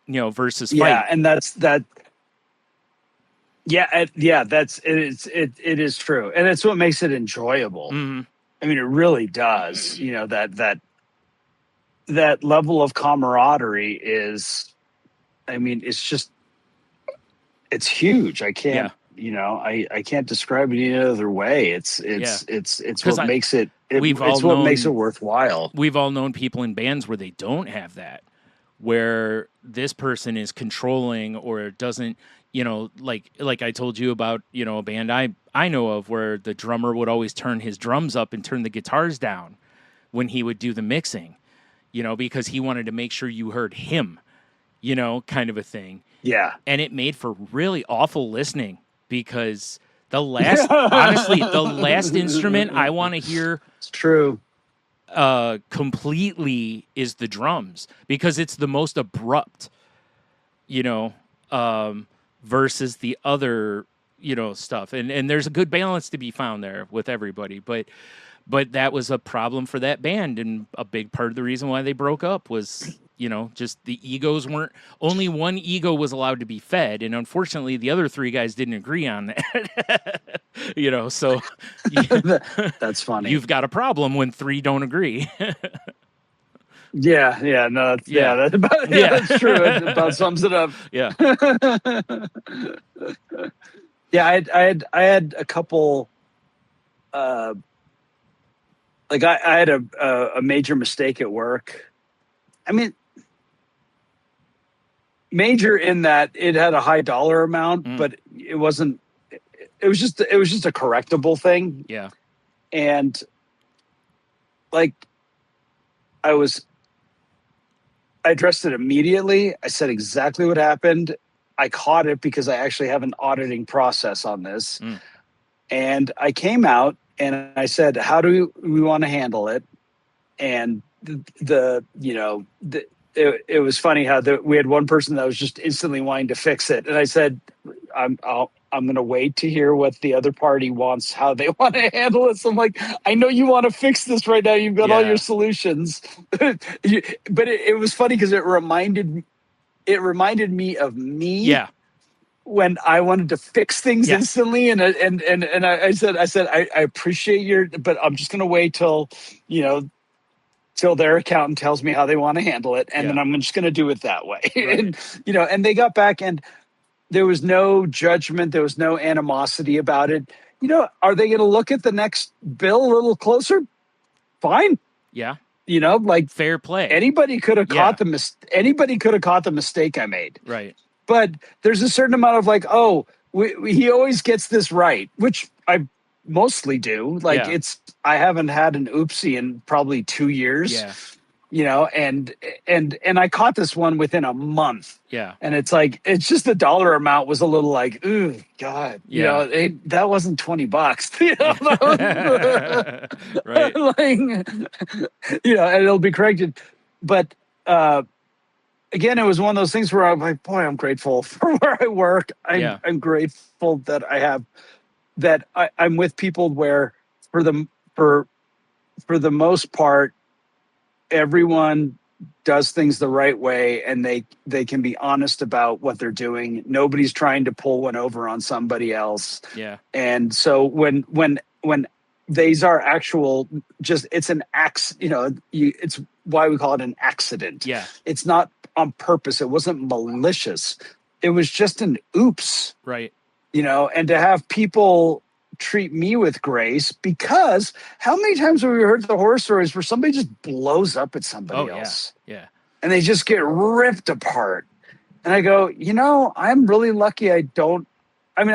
versus fight. Yeah, and that's that. Yeah, that's it is true, and it's what makes it enjoyable. Mm-hmm. I mean, it really does. That level of camaraderie is, I mean, it's huge. I can't. I can't describe it any other way. It's what makes it. Makes it worthwhile. We've all known people in bands where they don't have that, where this person is controlling or doesn't. Like I told you about, a band I know of where the drummer would always turn his drums up and turn the guitars down when he would do the mixing, because he wanted to make sure you heard him, kind of a thing. Yeah, and it made for really awful listening. Because honestly, the last instrument I want to hear, it's true, completely is the drums, because it's the most abrupt, versus the other, stuff. And there's a good balance to be found there with everybody. But that was a problem for that band, and a big part of the reason why they broke up was, just the egos only one ego was allowed to be fed, and unfortunately the other 3 guys didn't agree on that. So that's funny. You've got a problem when 3 don't agree. That's true. It about sums it up. Yeah. Yeah, I had a couple. I had a major mistake at work. I mean, major in that it had a high dollar amount, but it wasn't. It was just a correctable thing. Yeah, and I addressed it immediately. I said exactly what happened. I caught it because I actually have an auditing process on this. And I came out and I said, how do we want to handle it? And it was funny how we had one person that was just instantly wanting to fix it. And I said, I'm going to wait to hear what the other party wants, how they want to handle it. So I'm like, I know you want to fix this right now. You've got all your solutions. But it was funny because it reminded me of me. Yeah. When I wanted to fix things instantly. And I said, I appreciate but I'm just going to wait till their accountant tells me how they want to handle it. And then I'm just going to do it that way. Right. And they got back and there was no judgment. There was no animosity about it. Are they going to look at the next bill a little closer? Fine. Yeah. Fair play. Anybody could have caught the mistake I made. Right. But there's a certain amount of he always gets this right, which I mostly do. I haven't had an oopsie in probably 2 years. Yeah. and I caught this one within a month. Yeah. And it's like, it's just the dollar amount was a little like, ooh, God, that wasn't $20, right. like, and it'll be corrected. But, again, it was one of those things where I'm like, boy, I'm grateful for where I work. I'm grateful that I'm with people where for the most part, everyone does things the right way, and they can be honest about what they're doing. Nobody's trying to pull one over on somebody else. Yeah. And so when these are actual, just, it's an it's why we call it an accident. Yeah. It's not on purpose. It wasn't malicious. It was just an oops. Right. And to have people treat me with grace, because how many times have we heard the horror stories where somebody just blows up at somebody else? Yeah. And they just get ripped apart. And I go, I'm really lucky I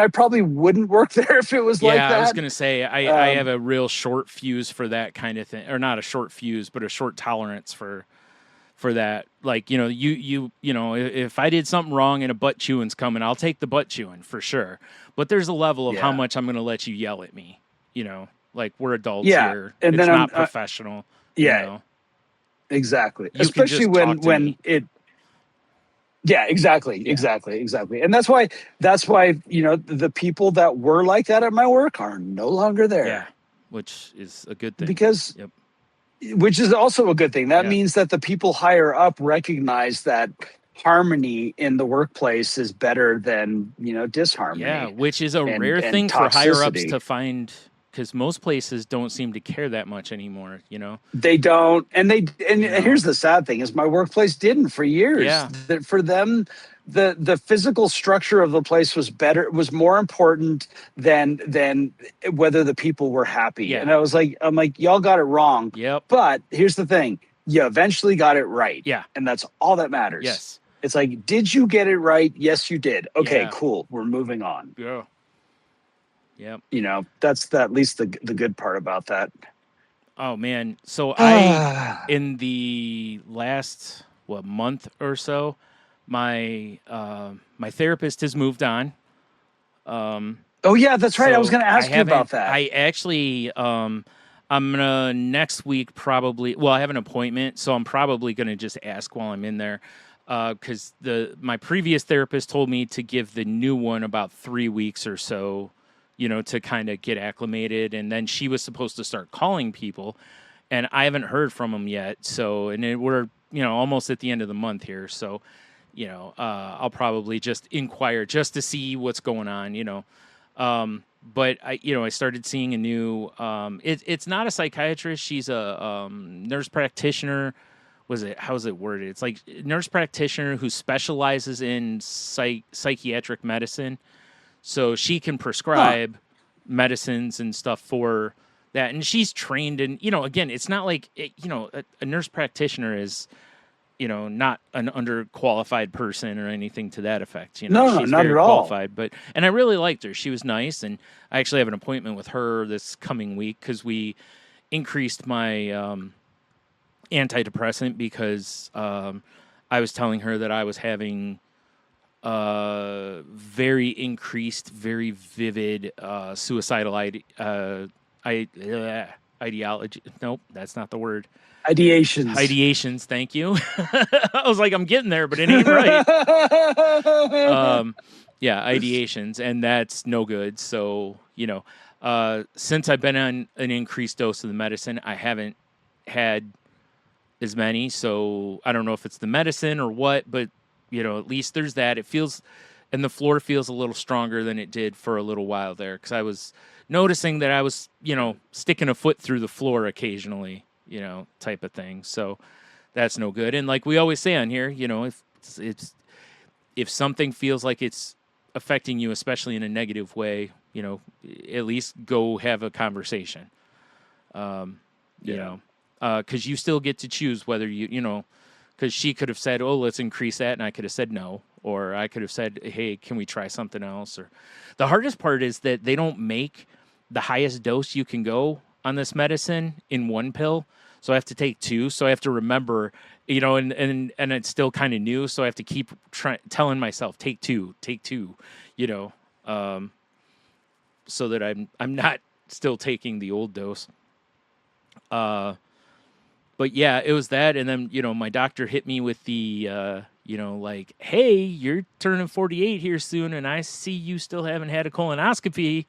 probably wouldn't work there if it was like that. Yeah, I was going to say, I have a real short fuse for that kind of thing. Or not a short fuse, but a short tolerance for that. Like, if I did something wrong and a butt chewing's coming, I'll take the butt chewing for sure. But there's a level of how much I'm going to let you yell at me, like we're adults here. And it's not professional. Yeah, exactly. You especially when it. Yeah, exactly. Yeah. Exactly. And that's why, the people that were like that at my work are no longer there. Yeah, which is a good thing. Because, which is also a good thing. That means that the people higher up recognize that harmony in the workplace is better than, disharmony. Yeah, which is a rare thing for higher ups to find, because most places don't seem to care that much anymore, They don't. And here's the sad thing is my workplace didn't for years. Yeah. For them, the physical structure of the place was more important than whether the people were happy. Yeah. And I'm like, y'all got it wrong. Yep. But here's the thing. You eventually got it right. Yeah. And that's all that matters. Yes. It's like, did you get it right? Yes, you did. Okay, Yeah. cool. We're moving on. Yeah. Yep. That's at least the good part about that. Oh man. So I, in the last, month or so, my therapist has moved on. Oh yeah, that's right. I was going to ask you about that. I actually, I'm gonna next week probably. Well, I have an appointment, so I'm probably gonna just ask while I'm in there, because my previous therapist told me to give the new one about 3 weeks or so, to kind of get acclimated, and then she was supposed to start calling people, and I haven't heard from them yet. So, and we're almost at the end of the month here, so. I'll probably just inquire just to see what's going on, but I started seeing a new, it's not a psychiatrist. She's a nurse practitioner. How's it worded? It's like nurse practitioner who specializes in psychiatric medicine. So she can prescribe medicines and stuff for that. And she's trained in, again, it's not like, a nurse practitioner is, not an underqualified person or anything to that effect. No, she's not very at all. qualified, and I really liked her. She was nice, and I actually have an appointment with her this coming week because we increased my antidepressant because I was telling her that I was having very increased, very vivid suicidal ideology. Nope, that's not the word. Ideations, thank you. I was like, I'm getting there, but it ain't right. Ideations, and that's no good. So, since I've been on an increased dose of the medicine, I haven't had as many. So I don't know if it's the medicine or what, but, at least there's that. It feels, and the floor feels a little stronger than it did for a little while there, because I was noticing that I was, sticking a foot through the floor occasionally. Type of thing. So that's no good. And like we always say on here, if something feels like it's affecting you, especially in a negative way, at least go have a conversation. Because you still get to choose whether because she could have said, oh, let's increase that. And I could have said no. Or I could have said, hey, can we try something else? Or the hardest part is that they don't make the highest dose you can go on this medicine in one pill. so I have to take 2. So I have to remember, and it's still kind of new, so I have to keep telling myself, take 2, so that I'm not still taking the old dose. But yeah, it was that, and then my doctor hit me with the like, hey, you're turning 48 here soon, and I see you still haven't had a colonoscopy.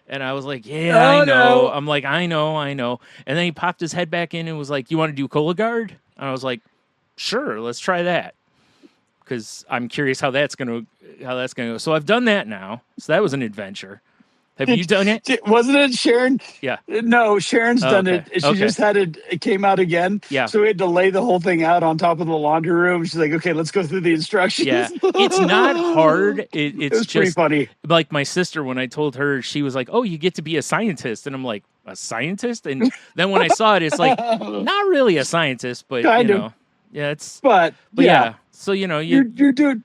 And I was like, yeah, I know. No. I'm like, I know. And then he popped his head back in and was like, you want to do Cologuard? And I was like, sure, let's try that, because I'm curious how that's gonna go. So I've done that now. So that was an adventure. Have you done it? Wasn't it Sharon? Yeah. No, Sharon's done it. She just had it came out again. Yeah. So we had to lay the whole thing out on top of the laundry room. She's like, okay, let's go through the instructions. Yeah. It's not hard. It's just pretty funny. Like my sister, when I told her, she was like, oh, you get to be a scientist. And I'm like, a scientist? And then when I saw it, it's like, not really a scientist, but kind of. Yeah, it's but yeah. So you're doing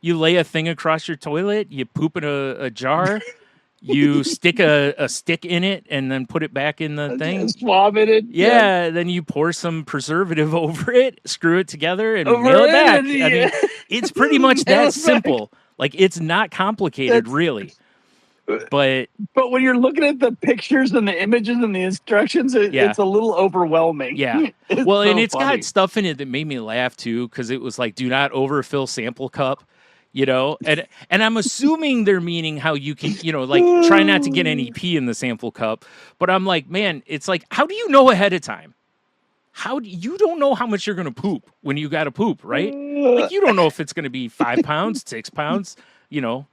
you lay a thing across your toilet, you poop in a jar. You stick a stick in it and then put it back in the thing. Swab it. Yeah, then you pour some preservative over it, screw it together, and mail it back. I mean, it's pretty much that simple. Like, it's not complicated, really. But when you're looking at the pictures and the images and the instructions, it's a little overwhelming. Yeah. Well, and it's got stuff in it that made me laugh, too, because it was like, do not overfill sample cup. And I'm assuming they're meaning how you can, like, try not to get any pee in the sample cup. But I'm like, man, it's like, how do you know ahead of time? You don't know how much you're going to poop when you got to poop, right? Like, you don't know if it's going to be 5 pounds, 6 pounds, a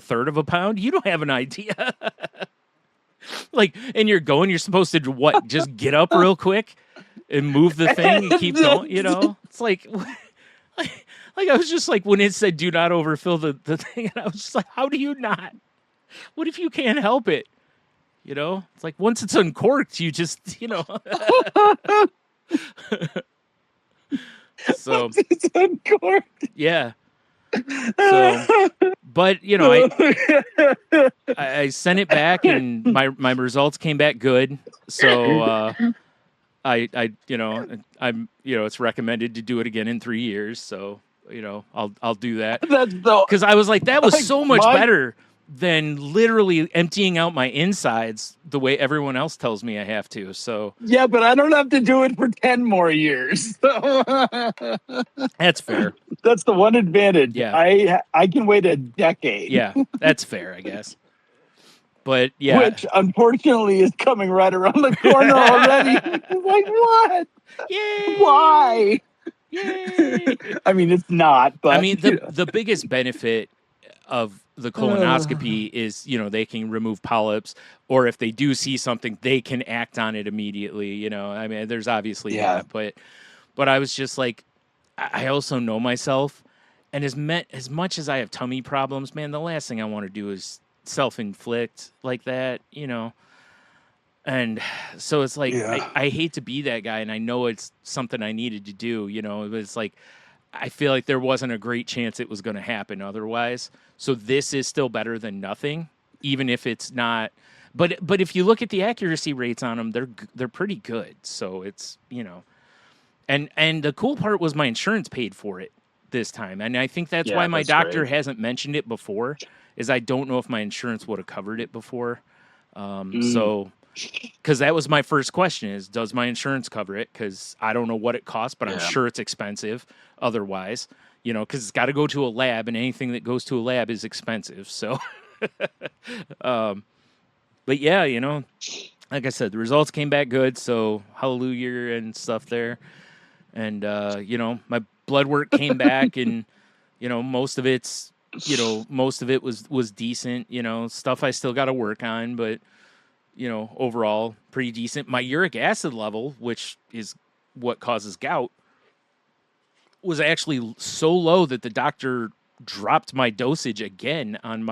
third of a pound. You don't have an idea. Like, and you're supposed to what? Just get up real quick and move the thing and keep going, It's like... Like, I was just like, when it said do not overfill the thing, and I was just like, how do you not? What if you can't help it? It's like, once it's uncorked, you just, So once it's uncorked. Yeah. So, but, I sent it back, and my results came back good. So, it's recommended to do it again in 3 years. So, I'll do that. Because I was like, that was so much better than literally emptying out my insides the way everyone else tells me I have to. So yeah, but I don't have to do it for 10 more years. That's fair. That's the one advantage. Yeah. I can wait a decade. Yeah, that's fair, I guess. But yeah, which unfortunately is coming right around the corner already. Like, what? Yay! Why? Yay! I mean, it's not, but I mean, the biggest benefit of the colonoscopy is, they can remove polyps, or if they do see something, they can act on it immediately. I mean, there's obviously that, but I was just like, I also know myself, and as much as I have tummy problems, man, the last thing I want to do is self-inflict like that, And so it's like, I hate to be that guy, and I know it's something I needed to do, it's like, I feel like there wasn't a great chance it was going to happen otherwise. So this is still better than nothing, even if it's not. But if you look at the accuracy rates on them, they're pretty good. So it's, and the cool part was my insurance paid for it this time. And I think that's why my doctor hasn't mentioned it before, is I don't know if my insurance would have covered it before. So... because that was my first question, is does my insurance cover it? Because I don't know what it costs, but I'm sure it's expensive otherwise, because it's got to go to a lab, and anything that goes to a lab is expensive. So, but yeah, like I said, the results came back good. So hallelujah and stuff there. And, my blood work came back, and, most of it was decent, stuff I still got to work on, but overall pretty decent. My uric acid level, which is what causes gout, was actually so low that the doctor dropped my dosage again on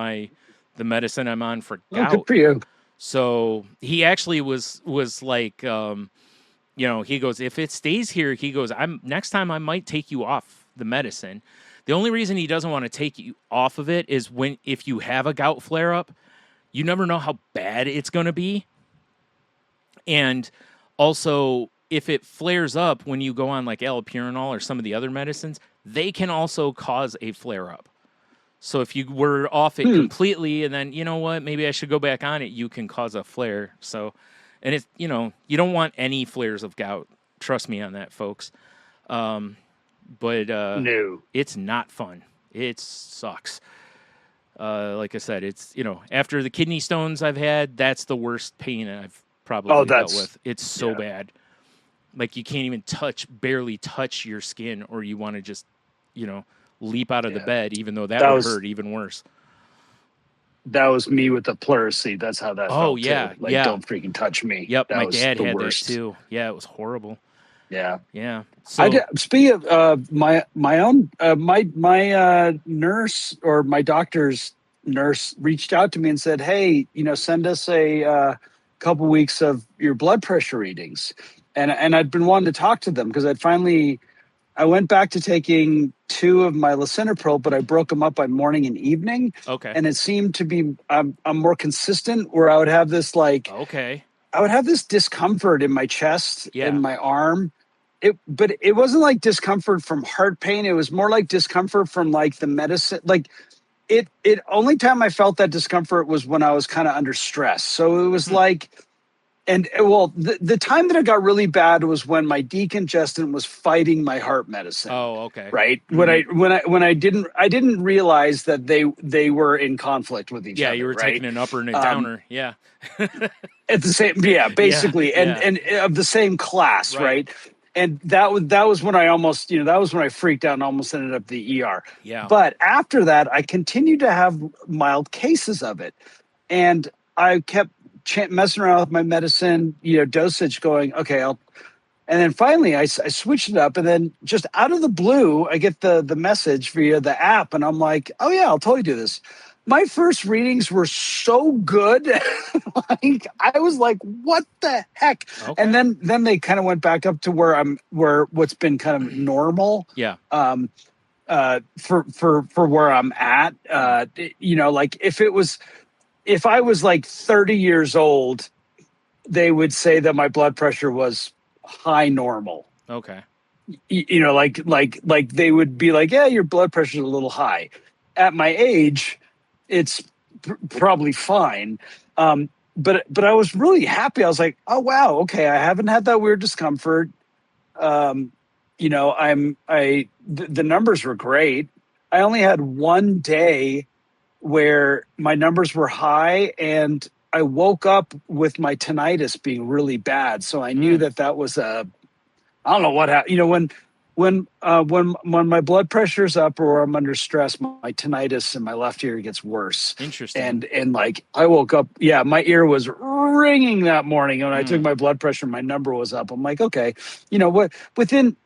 the medicine I'm on for gout. Good for you. So he actually was like, he goes, if it stays here, he goes, next time I might take you off the medicine. The only reason he doesn't want to take you off of it is if you have a gout flare up, you never know how bad it's going to be. And also, if it flares up when you go on like allopurinol or some of the other medicines, they can also cause a flare up. So if you were off it completely and then, you know what, maybe I should go back on it, you can cause a flare. So, and it's, you know, you don't want any flares of gout. Trust me on that, folks. But No. It's not fun. It sucks. Like I said, it's, you know, after the kidney stones I've had, that's the worst pain I've probably dealt with. It's so bad. Like you can't even barely touch your skin, or you want to just, you know, leap out of the bed, even though that would hurt even worse. That was me with the pleurisy. That's how that felt too. Like, don't freaking touch me. Yep, my dad had that too. Yeah, it was horrible. Yeah. Yeah. So speaking of my nurse, or my doctor's nurse, reached out to me and said, "Hey, you know, send us a couple weeks of your blood pressure readings." And I'd been wanting to talk to them because I went back to taking 2 of my lisinopril, but I broke them up by morning and evening. Okay. And it seemed to be I'm more consistent, where I would have this I would have this discomfort in my chest and my arm. But it wasn't like discomfort from heart pain. It was more like discomfort from like the medicine. Like it only time I felt that discomfort was when I was kind of under stress. So it was like, and well, the time that it got really bad was when my decongestant was fighting my heart medicine. Oh, okay. Right. Mm-hmm. When I didn't realize that they were in conflict with each other. Yeah, you were taking an upper and a downer. Yeah. At the same, basically, and of the same class, right? And that was when I freaked out and almost ended up the ER. Yeah. But after that, I continued to have mild cases of it, and I kept messing around with my medicine, dosage, going, okay, and then finally I switched it up, and then just out of the blue, I get the message via the app, and I'm like, oh yeah, I'll totally do this. My first readings were so good. Like, I was like, what the heck? Okay. And then they kind of went back up to where what's been kind of normal. Yeah. For where I'm at, like if I was like 30 years old, they would say that my blood pressure was high normal. Okay. Like they would be like, yeah, your blood pressure is a little high. At my age, it's probably fine. But I was really happy. I was like, oh wow, okay, I haven't had that weird discomfort. The numbers were great. I only had one day where my numbers were high, and I woke up with my tinnitus being really bad. So I knew that was I don't know what happened. When my blood pressure's up or I'm under stress, my tinnitus in my left ear gets worse. Interesting. And like I woke up, my ear was ringing that morning, and when I took my blood pressure, my number was up. I'm like, okay, what? Within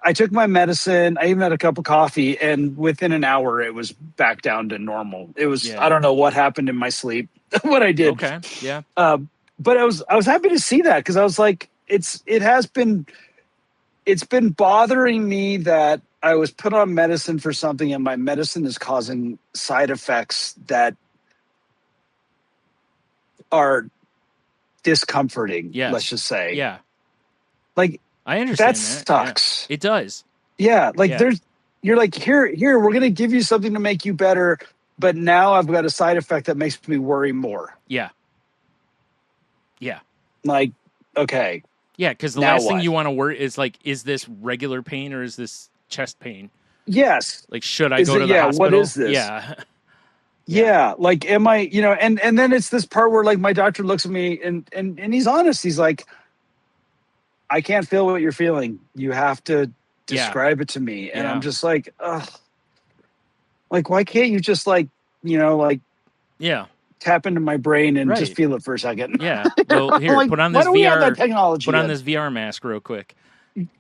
I took my medicine. I even had a cup of coffee, and within an hour, it was back down to normal. It was I don't know what happened in my sleep, what I did. Okay, yeah. But I was happy to see that, because I was like, it's been bothering me that I was put on medicine for something, and my medicine is causing side effects that are discomforting. Yes. Let's just say, like. I understand that sucks. Yeah. It does. Yeah, you're like, here, we're gonna give you something to make you better, but now I've got a side effect that makes me worry more. Yeah. Like, okay. Yeah, because the last thing you want to worry is like, is this regular pain or is this chest pain? Yes. Like, should I go to the hospital? What is this? Yeah. Yeah. Like, am I? And then it's this part where like my doctor looks at me and he's honest. He's like, I can't feel what you're feeling. You have to describe it to me. And I'm just like, ugh. Like, why can't you just tap into my brain and just feel it for a second? Yeah. Well, here, like, put on this VR. We have that technology. Put on this VR mask real quick.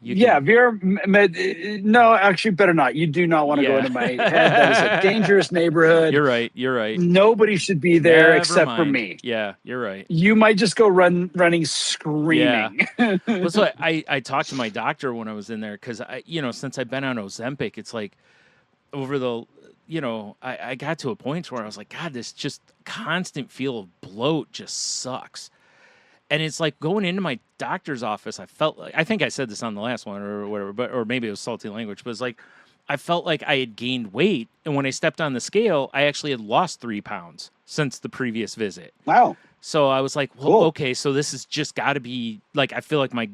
VR. No, actually, better not. You do not want to go into my head. That is a dangerous neighborhood. You're right. Nobody should be there except for me. Yeah, you're right. You might just go running screaming. Yeah. Well, so I talked to my doctor when I was in there, because since I've been on Ozempic, it's like over the I got to a point where I was like, God, this just constant feel of bloat just sucks. And it's like going into my doctor's office, I felt like, I think I said this on the last one or whatever, or maybe it was salty language, but it's like, I felt like I had gained weight. And when I stepped on the scale, I actually had lost 3 pounds since the previous visit. Wow. So I was like, well, cool. Okay, so this has just got to be like, I feel like my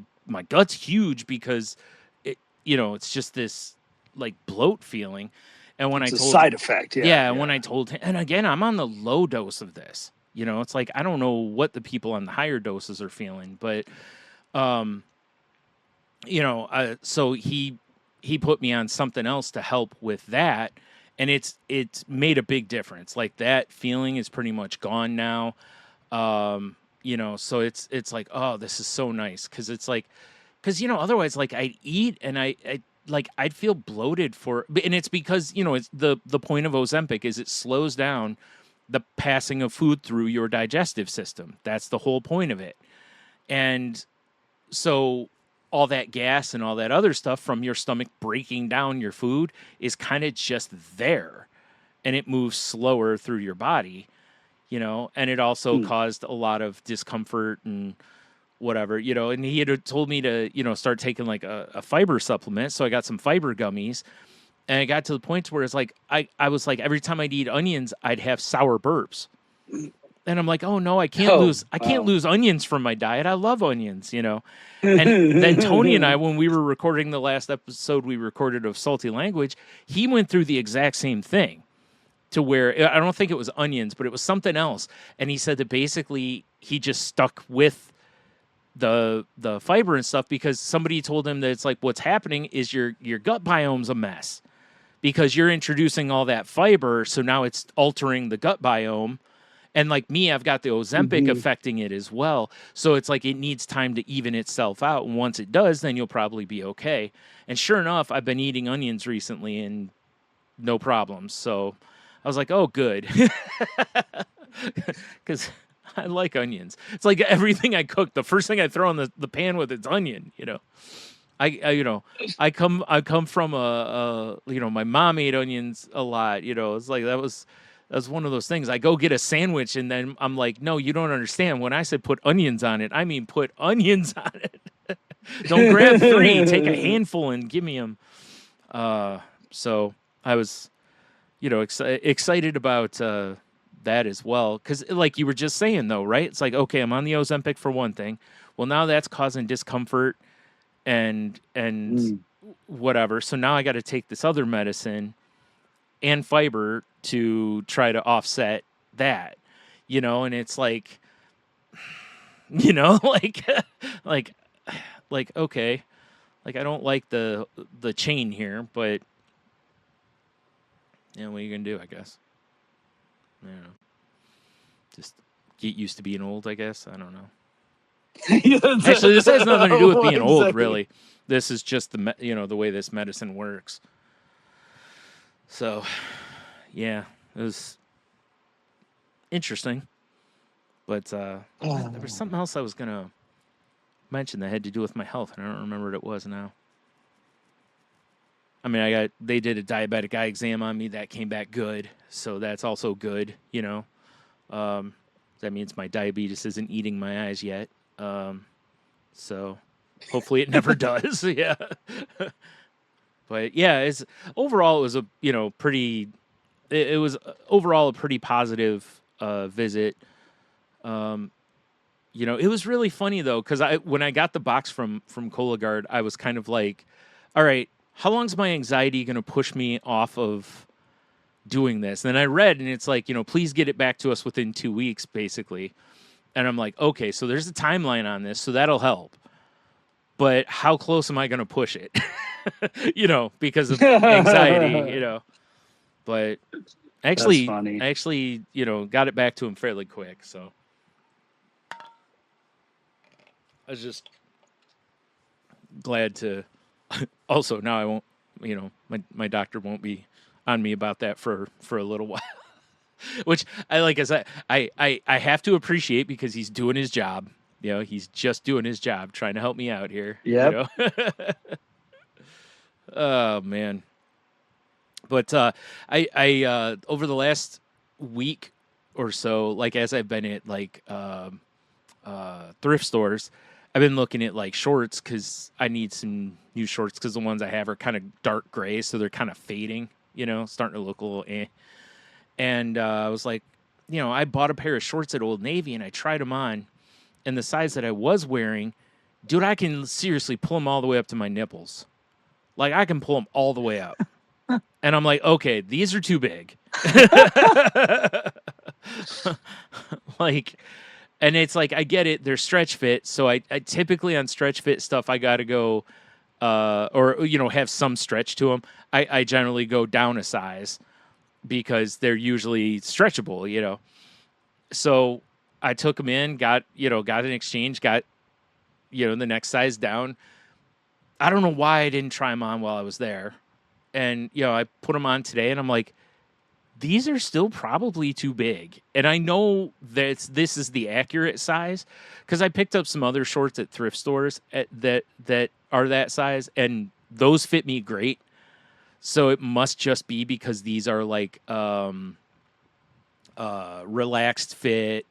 gut's huge because it's just this like bloat feeling. And when it's I told a side effect, yeah, when I told him, and again, I'm on the low dose of this. It's like I don't know what the people on the higher doses are feeling, but so he put me on something else to help with that, and it's made a big difference. Like that feeling is pretty much gone now. So it's like, oh, this is so nice because it's like, otherwise like I'd eat and I like I'd feel bloated and it's because it's the point of Ozempic is it slows down the passing of food through your digestive system. That's the whole point of it. And so all that gas and all that other stuff from your stomach breaking down your food is kind of just there, and it moves slower through your body, and it also caused a lot of discomfort and whatever, and he had told me to, start taking like a fiber supplement. So I got some fiber gummies, and it got to the point where it's like, I was like, every time I'd eat onions, I'd have sour burps. And I'm like, oh no, I can't lose onions from my diet. I love onions, And then Tony and I, when we were recording the last episode we recorded of Salty Language, he went through the exact same thing to where, I don't think it was onions, but it was something else. And he said that basically he just stuck with the fiber and stuff because somebody told him that it's like what's happening is your gut biome's a mess because you're introducing all that fiber, so now it's altering the gut biome. And like me, I've got the Ozempic affecting it as well. So it's like it needs time to even itself out. And once it does, then you'll probably be okay. And sure enough, I've been eating onions recently and no problems. So I was like, oh, good. Because I like onions. It's like everything I cook, the first thing I throw in the pan with it's onion, I come from my mom ate onions a lot, It's like that was one of those things. I go get a sandwich and then I'm like, no, you don't understand. When I said put onions on it, I mean put onions on it. Don't grab 3, take a handful and give me them. So I was, excited about that as well. Because like you were just saying though, right? It's like, okay, I'm on the Ozempic for one thing. Well, now that's causing discomfort and whatever. So now I got to take this other medicine and fiber to try to offset that, and it's like, like, okay, like I don't like the chain here, but what are you gonna do? I guess, just get used to being old. I guess I don't know. Actually, this has nothing to do with being old, really. This is just the way this medicine works. So, yeah, it was interesting. But there was something else I was going to mention that had to do with my health, and I don't remember what it was now. I mean, they did a diabetic eye exam on me. That came back good, so that's also good, That means my diabetes isn't eating my eyes yet. So hopefully it never does, yeah. But yeah, overall it was a pretty. It was overall a pretty positive visit. It was really funny though because when I got the box from Cologuard, I was kind of like, all right, how long's my anxiety going to push me off of doing this? And then I read, and it's like, please get it back to us within 2 weeks, basically. And I'm like, okay, so there's a timeline on this, so that'll help. But how close am I going to push it? Because of anxiety, But I actually, got it back to him fairly quick. So I was just glad to. Also, now I won't. My doctor won't be on me about that for a little while. Which I have to appreciate because he's doing his job. He's just doing his job, trying to help me out here. Yeah. Oh man. But I over the last week or so, like as I've been at like thrift stores, I've been looking at like shorts because I need some new shorts because the ones I have are kind of dark gray, so they're kind of fading, starting to look a little eh. And I was like, I bought a pair of shorts at Old Navy and I tried them on, and the size that I was wearing, dude, I can seriously pull them all the way up to my nipples. Like, I can pull them all the way up. And I'm like, okay, these are too big. Like, and it's like, I get it. They're stretch fit. So I typically on stretch fit stuff, I got to go, or, have some stretch to them. I generally go down a size because they're usually stretchable, So I took them in, got an exchange, got, the next size down. I don't know why I didn't try them on while I was there. And, I put them on today and I'm like, these are still probably too big. And I know that this is the accurate size because I picked up some other shorts at thrift stores that are that size, and those fit me great. So it must just be because these are like relaxed fit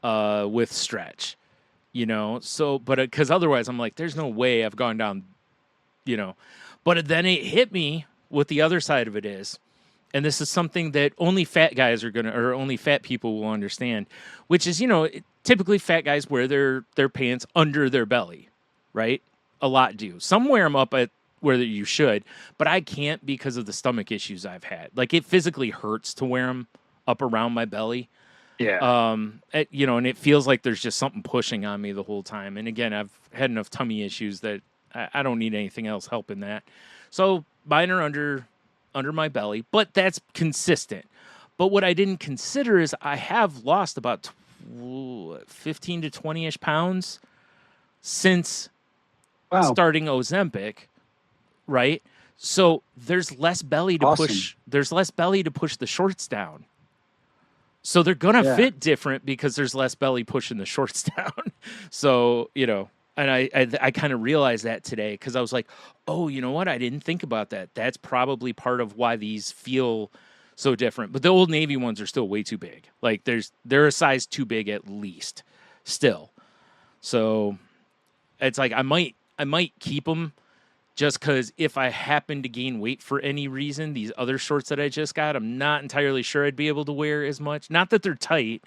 with stretch, So, but because otherwise I'm like, there's no way I've gone down, But then it hit me what the other side of it is. And this is something that only fat guys or only fat people will understand, which is, typically fat guys wear their pants under their belly, right? A lot do. Some wear them up at where you should, but I can't because of the stomach issues I've had. Like, it physically hurts to wear them up around my belly. Yeah. And it feels like there's just something pushing on me the whole time. And again, I've had enough tummy issues that I don't need anything else helping that. So mine are under my belly, but that's consistent. But what I didn't consider is I have lost about 15 to 20-ish pounds since starting Ozempic, right? So there's less belly to push. There's less belly to push the shorts down. So they're gonna fit different because there's less belly pushing the shorts down. So and I kind of realized that today because I was like, oh, you know what? I didn't think about that. That's probably part of why these feel so different. But the Old Navy ones are still way too big. Like they're a size too big at least still. So it's like I might keep them just because if I happen to gain weight for any reason, these other shorts that I just got, I'm not entirely sure I'd be able to wear as much. Not that they're tight.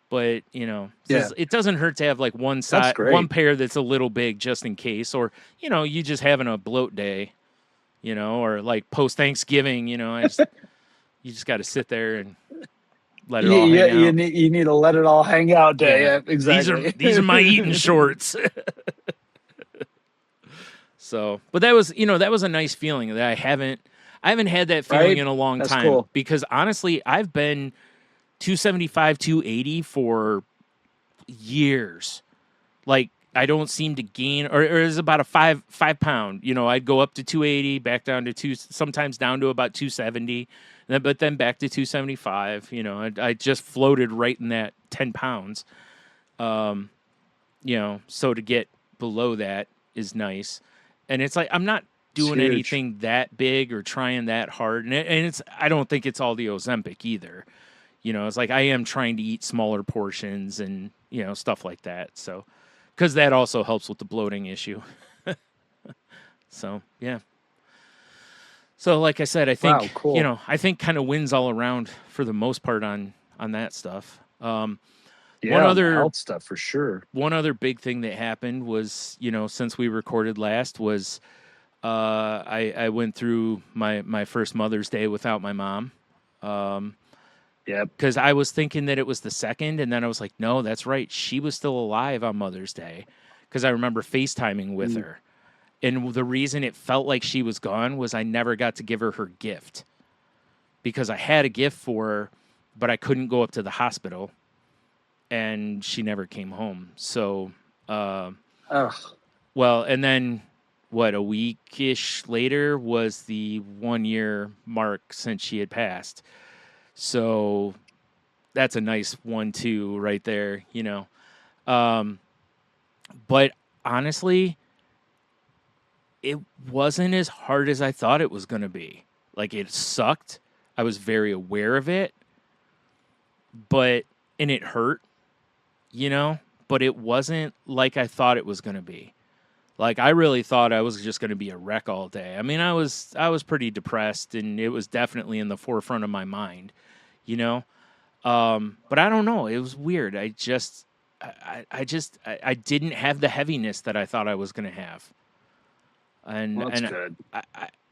But, it doesn't hurt to have like one pair that's a little big just in case. Or, you just having a bloat day, or like post Thanksgiving, you just got to sit there and let it all hang out. You need to let it all hang out day. Yeah, exactly. These are my eating shorts. So, but that was a nice feeling that I haven't had that feeling in a long time. Cool. Because honestly, I've been 275, 280 for years. Like, I don't seem to gain, or it's about a 5 pound. I'd go up to 280, back down to sometimes down to about 270, but then back to 275. I just floated right in that 10 pounds. So to get below that is nice. And it's like, I'm not doing anything that big or trying that hard. And I don't think it's all the Ozempic either. It's like I am trying to eat smaller portions and, stuff like that. So, because that also helps with the bloating issue. So, yeah. So, like I said, I think, cool. I think kind of wins all around for the most part on that stuff. One other health stuff for sure. One other big thing that happened was, since we recorded last was I went through my first Mother's Day without my mom. Yeah, because I was thinking that it was the second, and then I was like, no, that's right. She was still alive on Mother's Day because I remember FaceTiming with her. And the reason it felt like she was gone was I never got to give her gift because I had a gift for her, but I couldn't go up to the hospital, and she never came home. So, well, and then a week-ish later was the 1 year mark since she had passed. So that's a nice 1-2 right there, But honestly, it wasn't as hard as I thought it was going to be. Like, it sucked. I was very aware of it, and it hurt, but it wasn't like I thought it was going to be. Like, I really thought I was just going to be a wreck all day. I mean, I was pretty depressed, and it was definitely in the forefront of my mind, you know? But I don't know. It was weird. I didn't have the heaviness that I thought I was going to have. And, well, that's good.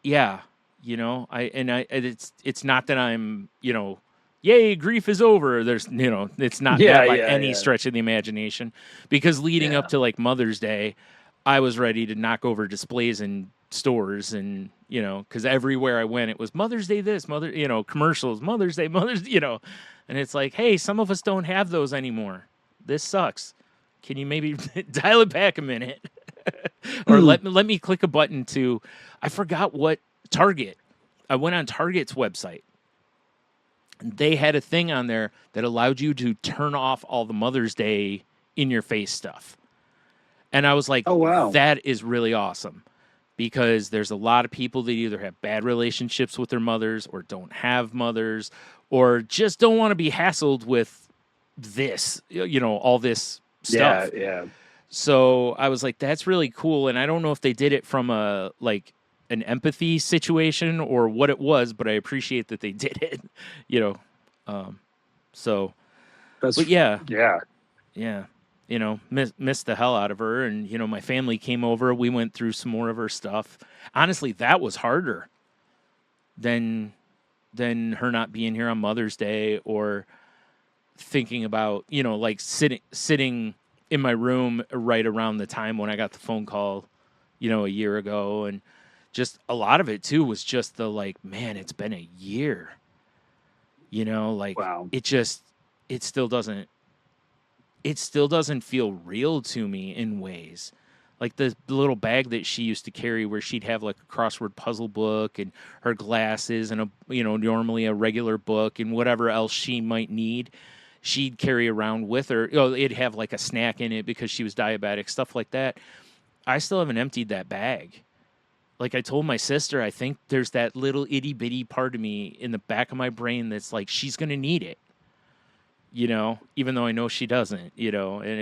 Yeah, you know, it's not that I'm, you know, yay, grief is over. There's, you know, it's not that by any stretch of the imagination, because leading up to like Mother's Day, I was ready to knock over displays in stores, and, you know, because everywhere I went, it was Mother's Day this, you know, commercials, Mother's Day, you know, and it's like, hey, some of us don't have those anymore. This sucks. Can you maybe dial it back a minute? Or let me click a button to, I forgot what, Target. I went on Target's website. They had a thing on there that allowed you to turn off all the Mother's Day in your face stuff. And I was like, oh, wow, that is really awesome, because there's a lot of people that either have bad relationships with their mothers, or don't have mothers, or just don't want to be hassled with this, you know, all this stuff. Yeah. So I was like, that's really cool. And I don't know if they did it from an empathy situation or what it was, but I appreciate that they did it, you know? But yeah, you know, missed the hell out of her. And, you know, my family came over, we went through some more of her stuff. Honestly, that was harder than her not being here on Mother's Day, or thinking about, you know, like sitting in my room right around the time when I got the phone call, you know, a year ago. And just a lot of it too was just the, like, man, it's been a year, you know, like, wow. It still doesn't feel real to me in ways. Like the little bag that she used to carry, where she'd have like a crossword puzzle book and her glasses and normally a regular book and whatever else she might need, she'd carry around with her. You know, it'd have like a snack in it because she was diabetic, stuff like that. I still haven't emptied that bag. Like I told my sister, I think there's that little itty bitty part of me in the back of my brain that's like, she's going to need it, you know, even though I know she doesn't, you know. And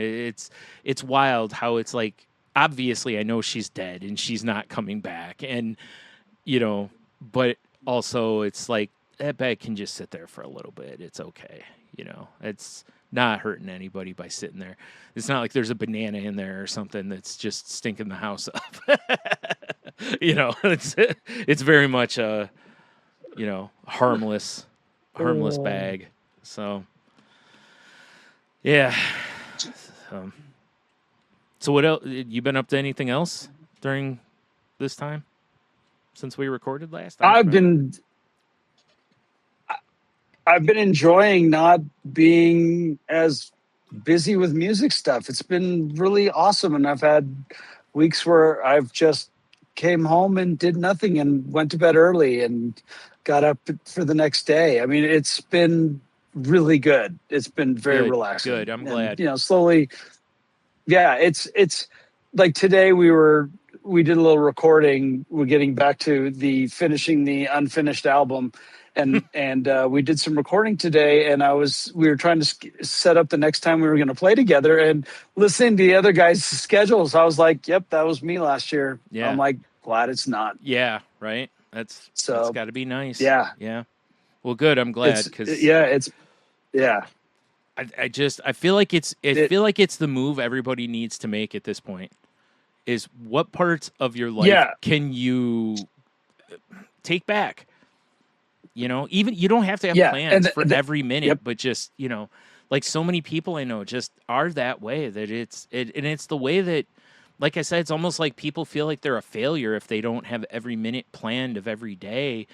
it's wild how it's like, obviously I know she's dead and she's not coming back, and, you know, but also it's like, that bag can just sit there for a little bit. It's okay. You know, it's not hurting anybody by sitting there. It's not like there's a banana in there or something that's just stinking the house up. You know, it's very much a, you know, harmless bag. So, yeah. So what else? You been up to anything else during this time since we recorded last time? I've been enjoying not being as busy with music stuff. It's been really awesome. And I've had weeks where I've just came home and did nothing and went to bed early and got up for the next day. I mean, it's been really good. It's been very relaxing. Good. I'm glad. You know, slowly. Yeah, it's like today we did a little recording. We're getting back to finishing the unfinished album. And we did some recording today, and we were trying to set up the next time we were going to play together, and listening to the other guys' schedules, I was like, yep, that was me last year. Yeah. I'm like, glad it's not. Yeah, right. That's got to be nice. Yeah. Yeah. Well, good. I'm glad, because I feel like it's the move everybody needs to make at this point. Is what parts of your life can you take back? You know, even you don't have to have plans for every minute, but just, you know, like so many people I know just are that way, that it's the way that, like I said, it's almost like people feel like they're a failure if they don't have every minute planned of every day.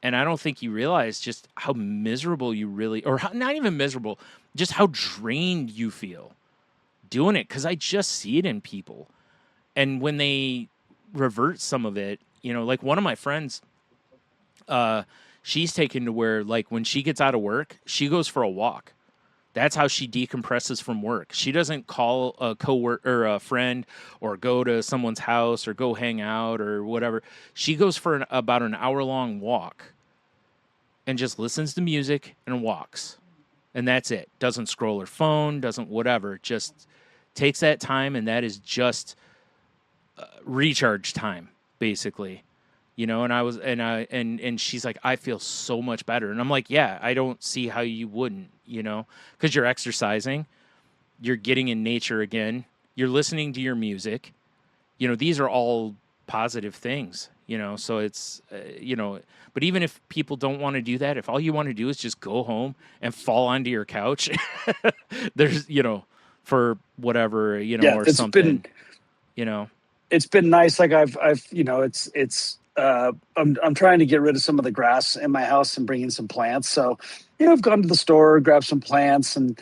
And I don't think you realize just how miserable you really, or not even miserable, just how drained you feel doing it. 'Cause I just see it in people. And when they revert some of it, you know, like one of my friends, she's taken to where, like, when she gets out of work, she goes for a walk. That's how she decompresses from work. She doesn't call a coworker or a friend or go to someone's house or go hang out or whatever. She goes for about an hour-long walk and just listens to music and walks. And that's it. Doesn't scroll her phone, doesn't whatever. Just takes that time, and that is just recharge time, basically. And I was, and she's like, I feel so much better. And I'm like, yeah, I don't see how you wouldn't, because you're exercising, you're getting in nature again, you're listening to your music. These are all positive things, so it's, but even if people don't want to do that, if all you want to do is just go home and fall onto your couch, there's, for whatever, or something, It's been nice. Like I've, I'm trying to get rid of some of the grass in my house and bring in some plants. So, I've gone to the store, grabbed some plants, and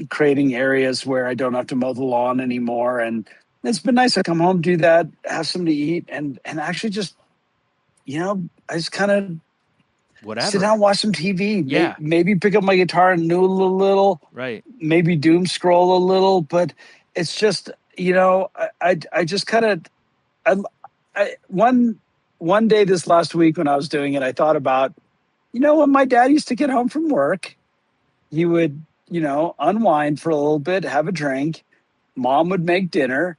creating areas where I don't have to mow the lawn anymore. And it's been nice to come home, do that, have something to eat, and actually just, I just kind of whatever, sit down, watch some TV. Yeah, maybe pick up my guitar and noodle a little. Right. Maybe doom scroll a little, but it's just, I just kind of, one day this last week when I was doing it, I thought about, when my dad used to get home from work, he would, unwind for a little bit, have a drink. Mom would make dinner.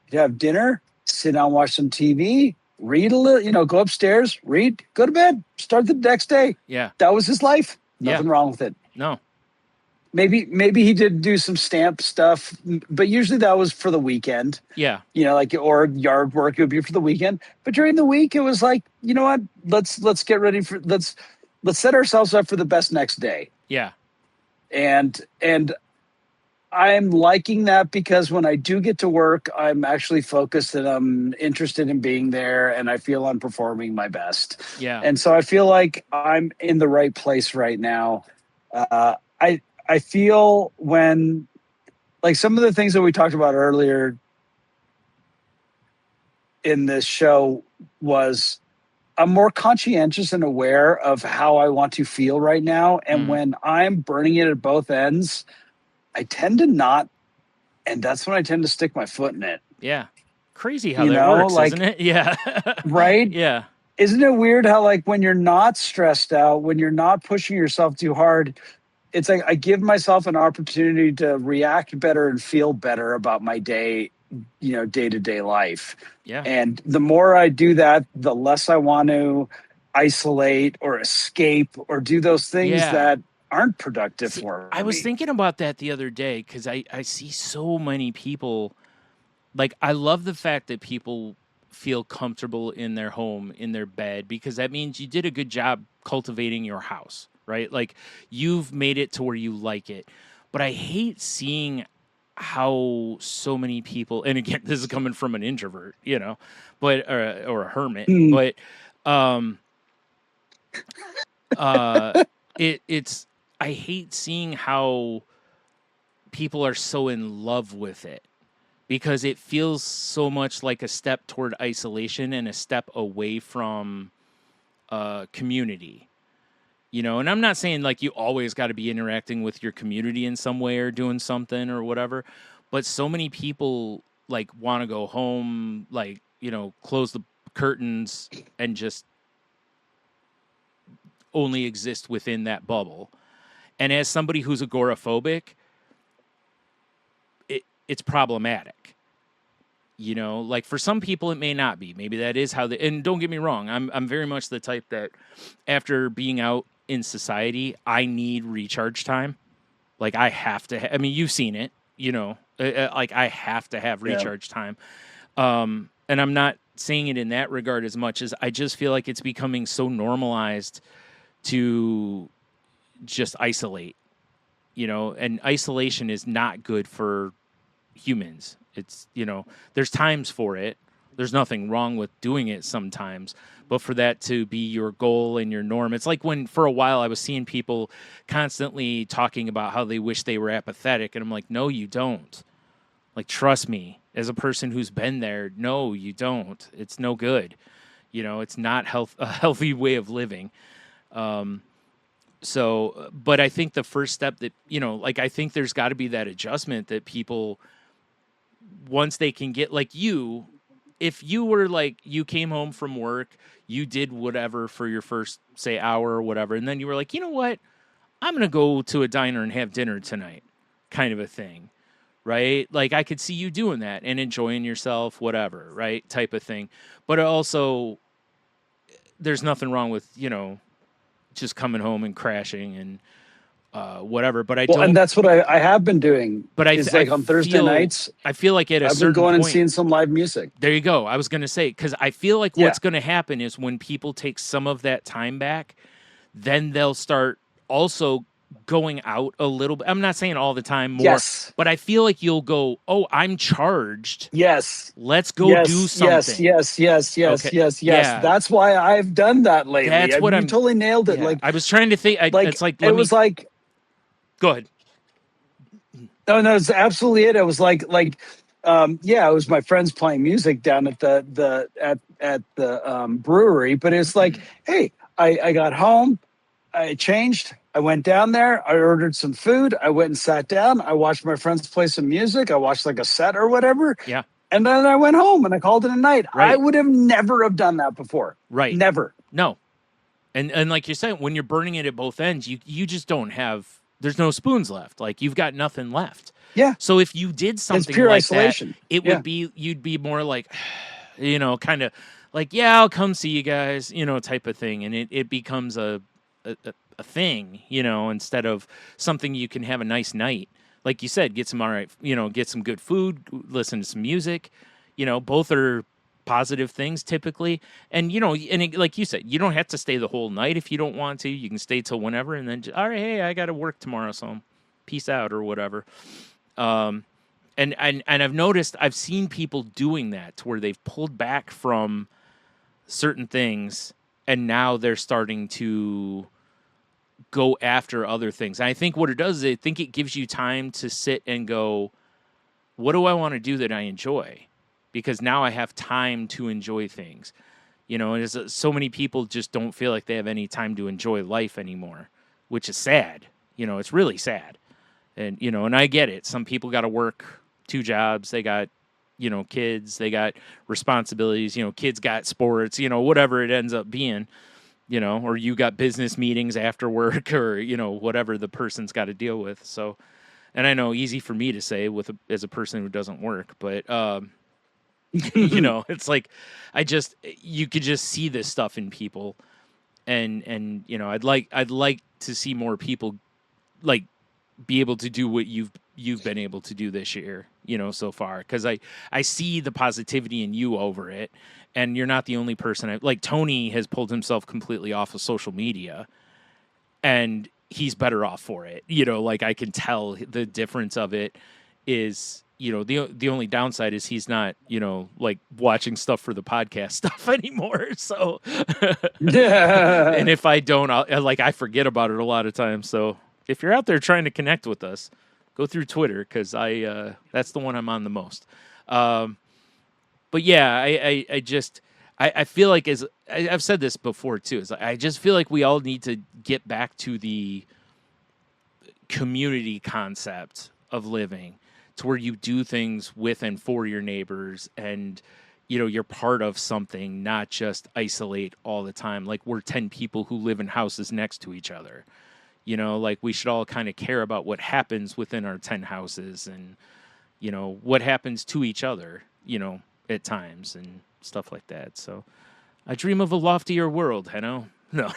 He'd have dinner, sit down, watch some TV, read a little, go upstairs, read, go to bed, start the next day. Yeah. That was his life. Nothing wrong with it. No. Maybe he did do some stamp stuff, but usually that was for the weekend. Yeah. Or yard work, it would be for the weekend. But during the week, it was like, you know what? Let's get ready for let's set ourselves up for the best next day. Yeah. And I'm liking that because when I do get to work, I'm actually focused and I'm interested in being there, and I feel I'm performing my best. Yeah. And so I feel like I'm in the right place right now. I feel when, like, some of the things that we talked about earlier in this show was I'm more conscientious and aware of how I want to feel right now. And when I'm burning it at both ends, I tend to not, and that's when I tend to stick my foot in it. Yeah. Crazy how that works, isn't it? Yeah. Right? Yeah. Isn't it weird how, like, when you're not stressed out, when you're not pushing yourself too hard, it's like I give myself an opportunity to react better and feel better about my day, day-to-day life. Yeah. And the more I do that, the less I want to isolate or escape or do those things that aren't productive for me. I was thinking about that the other day because I see so many people. Like, I love the fact that people feel comfortable in their home, in their bed, because that means you did a good job cultivating your house, right? Like, you've made it to where you like it. But I hate seeing how so many people, and again, this is coming from an introvert, but or a hermit, but it's I hate seeing how people are so in love with it, because it feels so much like a step toward isolation and a step away from community. And I'm not saying like you always got to be interacting with your community in some way or doing something or whatever, but so many people like want to go home, like, close the curtains and just only exist within that bubble. And as somebody who's agoraphobic, it's problematic. Like for some people it may not be. Maybe that is how they, and don't get me wrong, I'm very much the type that after being out in society, I need recharge time. Like I have to I mean, you've seen it, like I have to have recharge time. And I'm not saying it in that regard as much as I just feel like it's becoming so normalized to just isolate, and isolation is not good for humans. It's, there's times for it. There's nothing wrong with doing it sometimes, but for that to be your goal and your norm, it's like when for a while I was seeing people constantly talking about how they wish they were apathetic. And I'm like, no, you don't. Like, trust me, as a person who's been there, no, you don't. It's no good. It's not a healthy way of living. So, but I think the first step that, like, I think there's got to be that adjustment that people, once they can get, like, if you were like, you came home from work, you did whatever for your first, say, hour or whatever, and then you were like, you know what, I'm going to go to a diner and have dinner tonight, kind of a thing, right? Like I could see you doing that and enjoying yourself, whatever, right? Type of thing. But also, there's nothing wrong with, just coming home and crashing and whatever. But I Well, and don't. that's what I have been doing. But Is like on Thursday nights, I feel like at a I've been certain going and point, seeing some live music. there you go. I was going to say, because I feel like what's going to happen is when people take some of that time back, then they'll start also going out a little bit. I'm not saying all the time more, Yes. but I feel like you'll go, oh, I'm charged. Yes. Let's go do something. Yes. Okay. Yeah. That's why I've done that lately. That's what you totally nailed it. Yeah. Like I was trying to think. It's like, it was like, go ahead. No, it's absolutely it. It was like, it was my friends playing music down at the brewery. But it's like, hey, I got home, I changed, I went down there, I ordered some food, I went and sat down, I watched my friends play some music, I watched like a set or whatever. Yeah. And then I went home and I called it a night. Right. I would have never have done that before. Right. Never. No. And like you said, when you're burning it at both ends, you just don't have. There's no spoons left. Like you've got nothing left. Yeah. So if you did something pure like isolation. that, it would be you'd be more like, kind of like, yeah, I'll come see you guys, type of thing, and it becomes a thing, instead of something you can have a nice night. Like you said, get some get some good food, listen to some music. Both are positive things typically, and like you said, you don't have to stay the whole night if you don't want to. You can stay till whenever, and then all right, hey, I got to work tomorrow, so peace out or whatever. And I've noticed, I've seen people doing that to where they've pulled back from certain things, and now they're starting to go after other things. And I think what it does is I think it gives you time to sit and go, what do I want to do that I enjoy? Because now I have time to enjoy things, and so many people just don't feel like they have any time to enjoy life anymore, which is sad. It's really sad. And, and I get it. Some people got to work 2 jobs. They got, kids, they got responsibilities, kids got sports, whatever it ends up being, or you got business meetings after work or, whatever the person's got to deal with. So, and I know easy for me to say as a person who doesn't work, but, it's like, you could just see this stuff in people, and I'd like to see more people like be able to do what you've been able to do this year, so far, because I see the positivity in you over it, and you're not the only person. Like Tony has pulled himself completely off of social media, and he's better off for it. Like I can tell the difference of it is. The only downside is he's not, like watching stuff for the podcast stuff anymore. So, and if I don't, I forget about it a lot of times. So if you're out there trying to connect with us, go through Twitter, because that's the one I'm on the most. But yeah, I feel like, as I've said this before too, is I just feel like we all need to get back to the community concept of living, to where you do things with and for your neighbors, and you're part of something, not just isolate all the time. Like we're 10 people who live in houses next to each other. Like we should all kind of care about what happens within our 10 houses, and what happens to each other, at times and stuff like that. So I dream of a loftier world, No.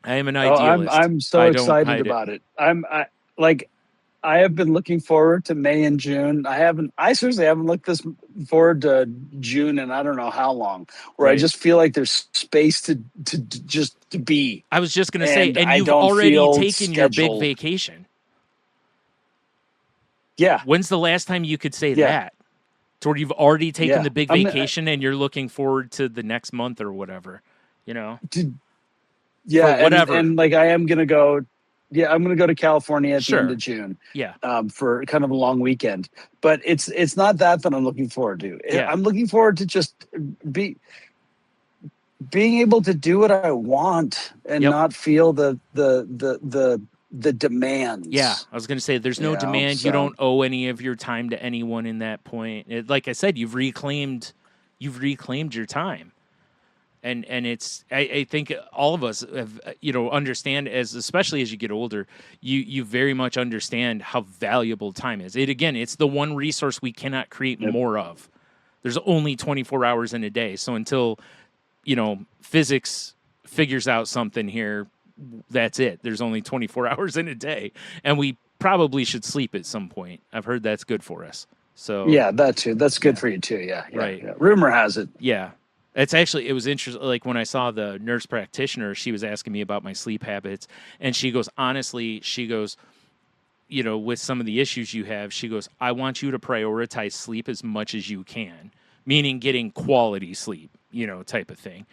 I am an idealist. I'm so excited about it. I have been looking forward to May and June. I seriously haven't looked this forward to June, and I don't know how long, where I just feel like there's space to be. I was just going to say, and you've already taken your big vacation. Yeah. When's the last time you could say that? To where you've already taken the big vacation and you're looking forward to the next month or whatever, Yeah, whatever. And like I am gonna go. Yeah, I'm gonna go to California at the end of June. Yeah, for kind of a long weekend. But it's not that I'm looking forward to. Yeah. I'm looking forward to just being able to do what I want and not feel the demands. Yeah, I was gonna say there's no demand. So. You don't owe any of your time to anyone in that point. Like I said, you've reclaimed your time. And it's I think all of us have, understand, especially as you get older, you very much understand how valuable time is. It's the one resource we cannot create more of. There's only 24 hours in a day. So until, physics figures out something here, that's it. There's only 24 hours in a day, and we probably should sleep at some point. I've heard that's good for us. So yeah, that too. That's good for you too. Yeah. Right. Yeah. Rumor has it. Yeah. It was interesting. Like when I saw the nurse practitioner, she was asking me about my sleep habits, and she goes, honestly, with some of the issues you have, she goes, I want you to prioritize sleep as much as you can, meaning getting quality sleep, type of thing.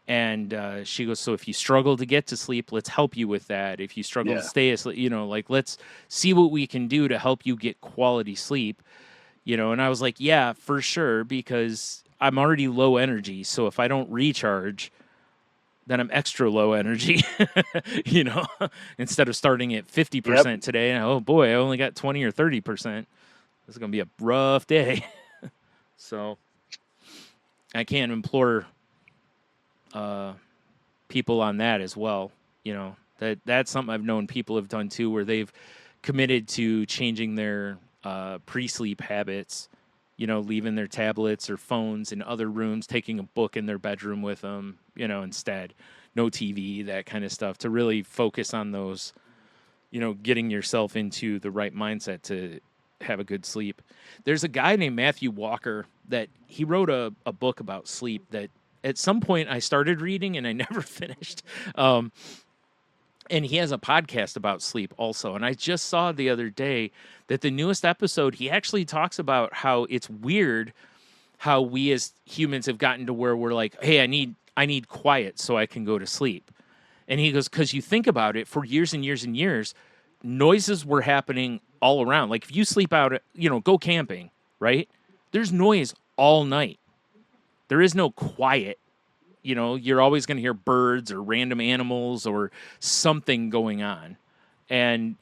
And she goes, so if you struggle to get to sleep, let's help you with that. If you struggle to stay asleep, let's see what we can do to help you get quality sleep, And I was like, yeah, for sure, because I'm already low energy. So if I don't recharge, then I'm extra low energy, instead of starting at 50% today. And oh boy, I only got 20 or 30%. This is going to be a rough day. So I can't implore people on that as well. That's something I've known people have done too, where they've committed to changing their pre-sleep habits, leaving their tablets or phones in other rooms, taking a book in their bedroom with them, instead, no TV, that kind of stuff, to really focus on those, getting yourself into the right mindset to have a good sleep. There's a guy named Matthew Walker that he wrote a book about sleep that at some point I started reading and I never finished. And he has a podcast about sleep also. And I just saw the other day that the newest episode, he actually talks about how it's weird how we as humans have gotten to where we're like, hey, I need quiet so I can go to sleep. And he goes, because you think about it, for years and years and years, noises were happening all around. Like if you sleep out, go camping, right? There's noise all night. There is no quiet. You're always going to hear birds or random animals or something going on. And,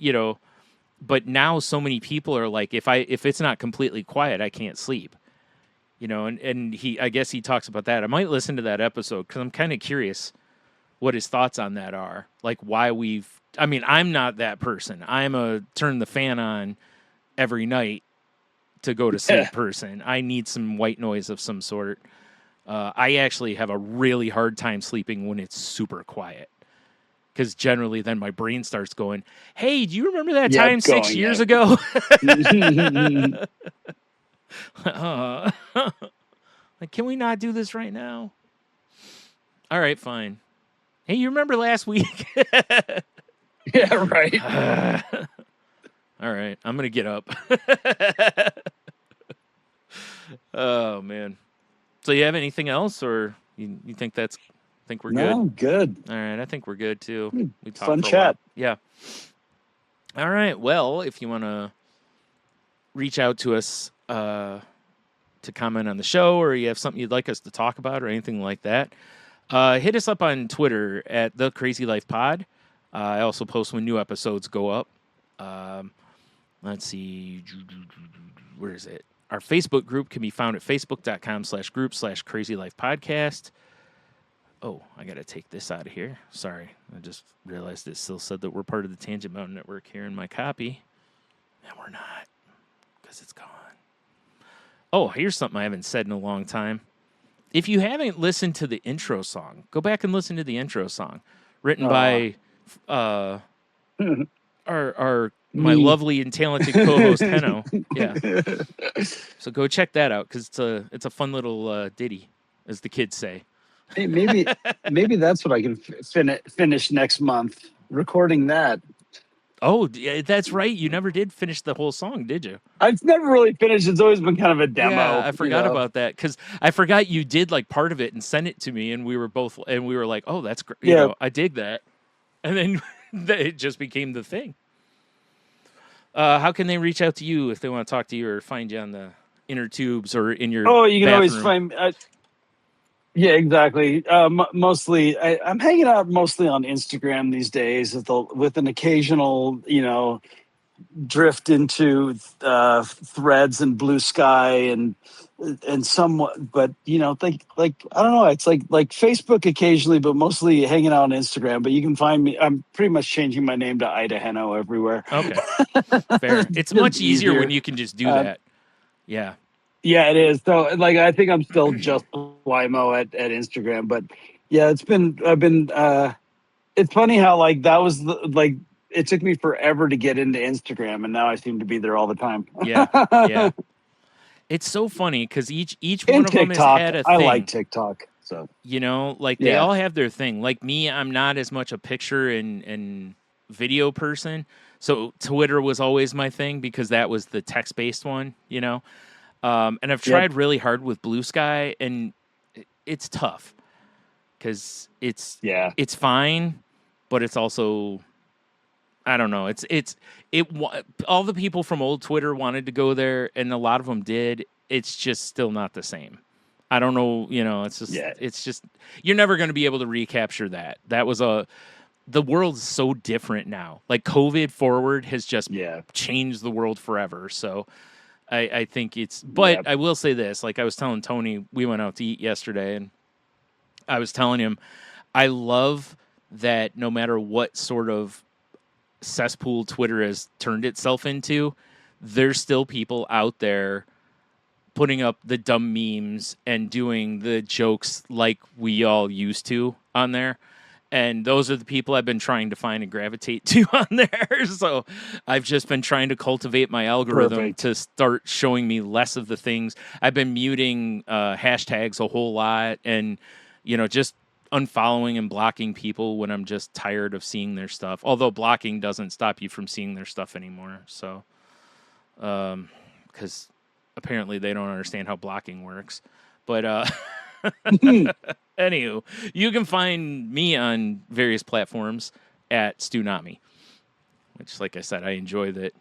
but now so many people are like, if it's not completely quiet, I can't sleep. And I guess he talks about that. I might listen to that episode because I'm kind of curious what his thoughts on that are. Like why I'm not that person. I'm a turn the fan on every night to go to sleep person. I need some white noise of some sort. I actually have a really hard time sleeping when it's super quiet. Because generally then my brain starts going, hey, do you remember that time 6 years ago? Like, can we not do this right now? All right, fine. Hey, you remember last week? Yeah, right. All right, I'm going to get up. Oh, man. So you have anything else, or you think we're good? No, good. All right, I think we're good too. We talked fun for a chat. while. Yeah. All right. Well, if you want to reach out to us to comment on the show, or you have something you'd like us to talk about, or anything like that, hit us up on Twitter at The Crazy Life Pod. I also post when new episodes go up. Let's see. Where is it? Our Facebook group can be found at facebook.com/group/crazylifepodcast. Oh, I got to take this out of here. Sorry. I just realized it still said that we're part of the Tangent Mountain Network here in my copy. And we're not, because it's gone. Oh, here's something I haven't said in a long time. If you haven't listened to the intro song, go back and listen to the intro song. Written by my lovely and talented co-host Henno. Yeah. So go check that out because it's a fun little ditty, as the kids say. Hey, maybe that's what I can finish next month. Recording that. Oh, that's right. You never did finish the whole song, did you? I've never really finished. It's always been kind of a demo. Yeah, I forgot about that because I forgot you did like part of it and sent it to me, and we were like, "Oh, that's great." Yeah, I dig that. And then it just became the thing. How can they reach out to you if they want to talk to you or find you on the inner tubes or in your? Oh, you can bathroom? always find. Yeah, exactly. Mostly, I'm hanging out mostly on Instagram these days with an occasional, drift into Threads and Blue Sky and somewhat, but like I don't know, it's like Facebook occasionally, but mostly hanging out on Instagram. But you can find me. I'm pretty much changing my name to Ida Heno everywhere. Okay, fair. It's much easier when you can just do that. Yeah. Yeah, it is. So like I think I'm still just Wimo at Instagram, but yeah, it's funny how like that was like it took me forever to get into Instagram, and now I seem to be there all the time. Yeah. It's so funny because each one of them has had a thing. I like TikTok, so they all have their thing. Like me, I'm not as much a picture and video person, so Twitter was always my thing because that was the text based one, and I've tried really hard with Blue Sky, and it's tough because it's fine, but it's also, I don't know. All the people from old Twitter wanted to go there, and a lot of them did. It's just still not the same. I don't know. It's just you're never going to be able to recapture that. That was the world's so different now. Like COVID forward has just changed the world forever. So I think but I will say this, like I was telling Tony, we went out to eat yesterday, and I was telling him, I love that no matter what sort of cesspool Twitter has turned itself into, there's still people out there putting up the dumb memes and doing the jokes like we all used to on there. And those are the people I've been trying to find and gravitate to on there. So I've just been trying to cultivate my algorithm to start showing me less of the things. I've been muting hashtags a whole lot, and just unfollowing and blocking people when I'm just tired of seeing their stuff. Although blocking doesn't stop you from seeing their stuff anymore. So, because apparently they don't understand how blocking works. But anywho, you can find me on various platforms at Stunami, which, like I said, I enjoy that.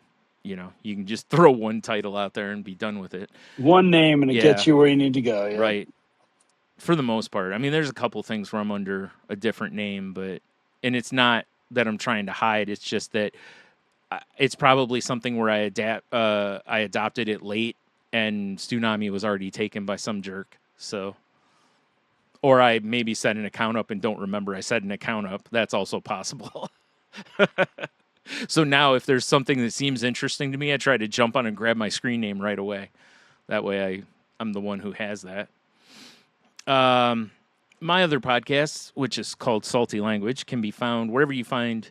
You can just throw one title out there and be done with it. One name and it gets you where you need to go. Yeah. Right. For the most part. I mean, there's a couple things where I'm under a different name, and it's not that I'm trying to hide. It's just that it's probably something where I adopted it late, and Stunami was already taken by some jerk. So, or I maybe set an account up and don't remember I set an account up. That's also possible. So now if there's something that seems interesting to me, I try to jump on and grab my screen name right away. That way I'm the one who has that. My other podcast, which is called Salty Language, can be found wherever you find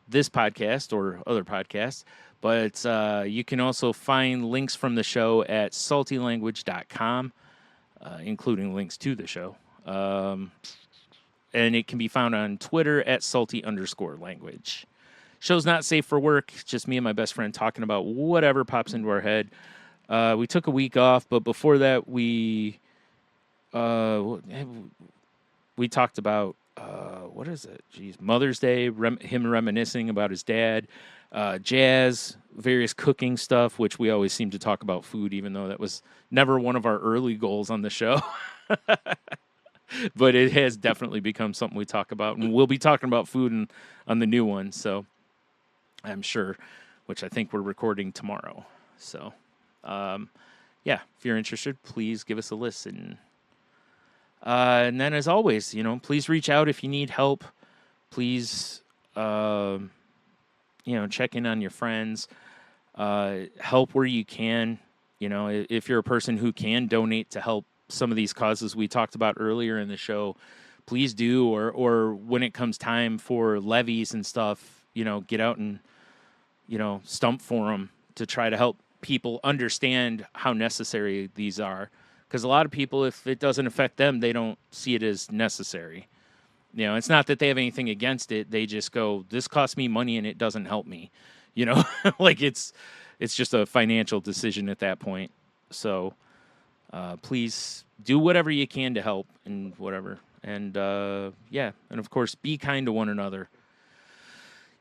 this podcast or other podcasts. But you can also find links from the show at saltylanguage.com, including links to the show. And it can be found on Twitter at salty_language. Show's not safe for work. It's just me and my best friend talking about whatever pops into our head. We took a week off, but before that, we talked about what is it? Jeez, Mother's Day. Him reminiscing about his dad, jazz, various cooking stuff, which we always seem to talk about food, even though that was never one of our early goals on the show. But it has definitely become something we talk about, and we'll be talking about food on the new one. So I'm sure, which I think we're recording tomorrow. So, if you're interested, please give us a listen. And then, as always, please reach out if you need help. Please, check in on your friends. Help where you can. If you're a person who can donate to help some of these causes we talked about earlier in the show, please do. Or when it comes time for levies and stuff, get out and, stump for them to try to help people understand how necessary these are. Because a lot of people, if it doesn't affect them, they don't see it as necessary. It's not that they have anything against it. They just go, this costs me money and it doesn't help me. Like it's just a financial decision at that point. So please do whatever you can to help and whatever. And and of course, be kind to one another.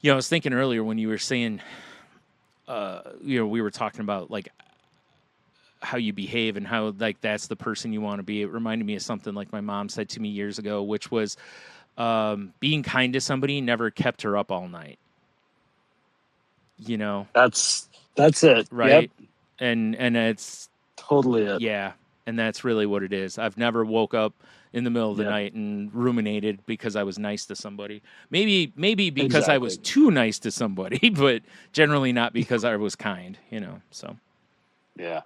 I was thinking earlier when you were saying, we were talking about like how you behave and how like that's the person you want to be. It reminded me of something like my mom said to me years ago, which was being kind to somebody never kept her up all night. you know, that's it. Right. Yep. And it's totally it. Yeah. And that's really what it is. I've never woke up in the middle of the night and ruminated because I was nice to somebody. Maybe because I was too nice to somebody, but generally not because I was kind, you know. So yeah.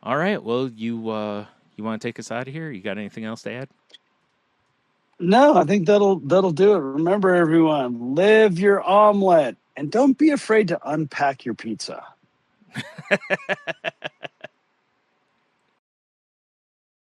All right. Well, you want to take us out of here? You got anything else to add? No, I think that'll do it. Remember, everyone, live your omelet and don't be afraid to unpack your pizza.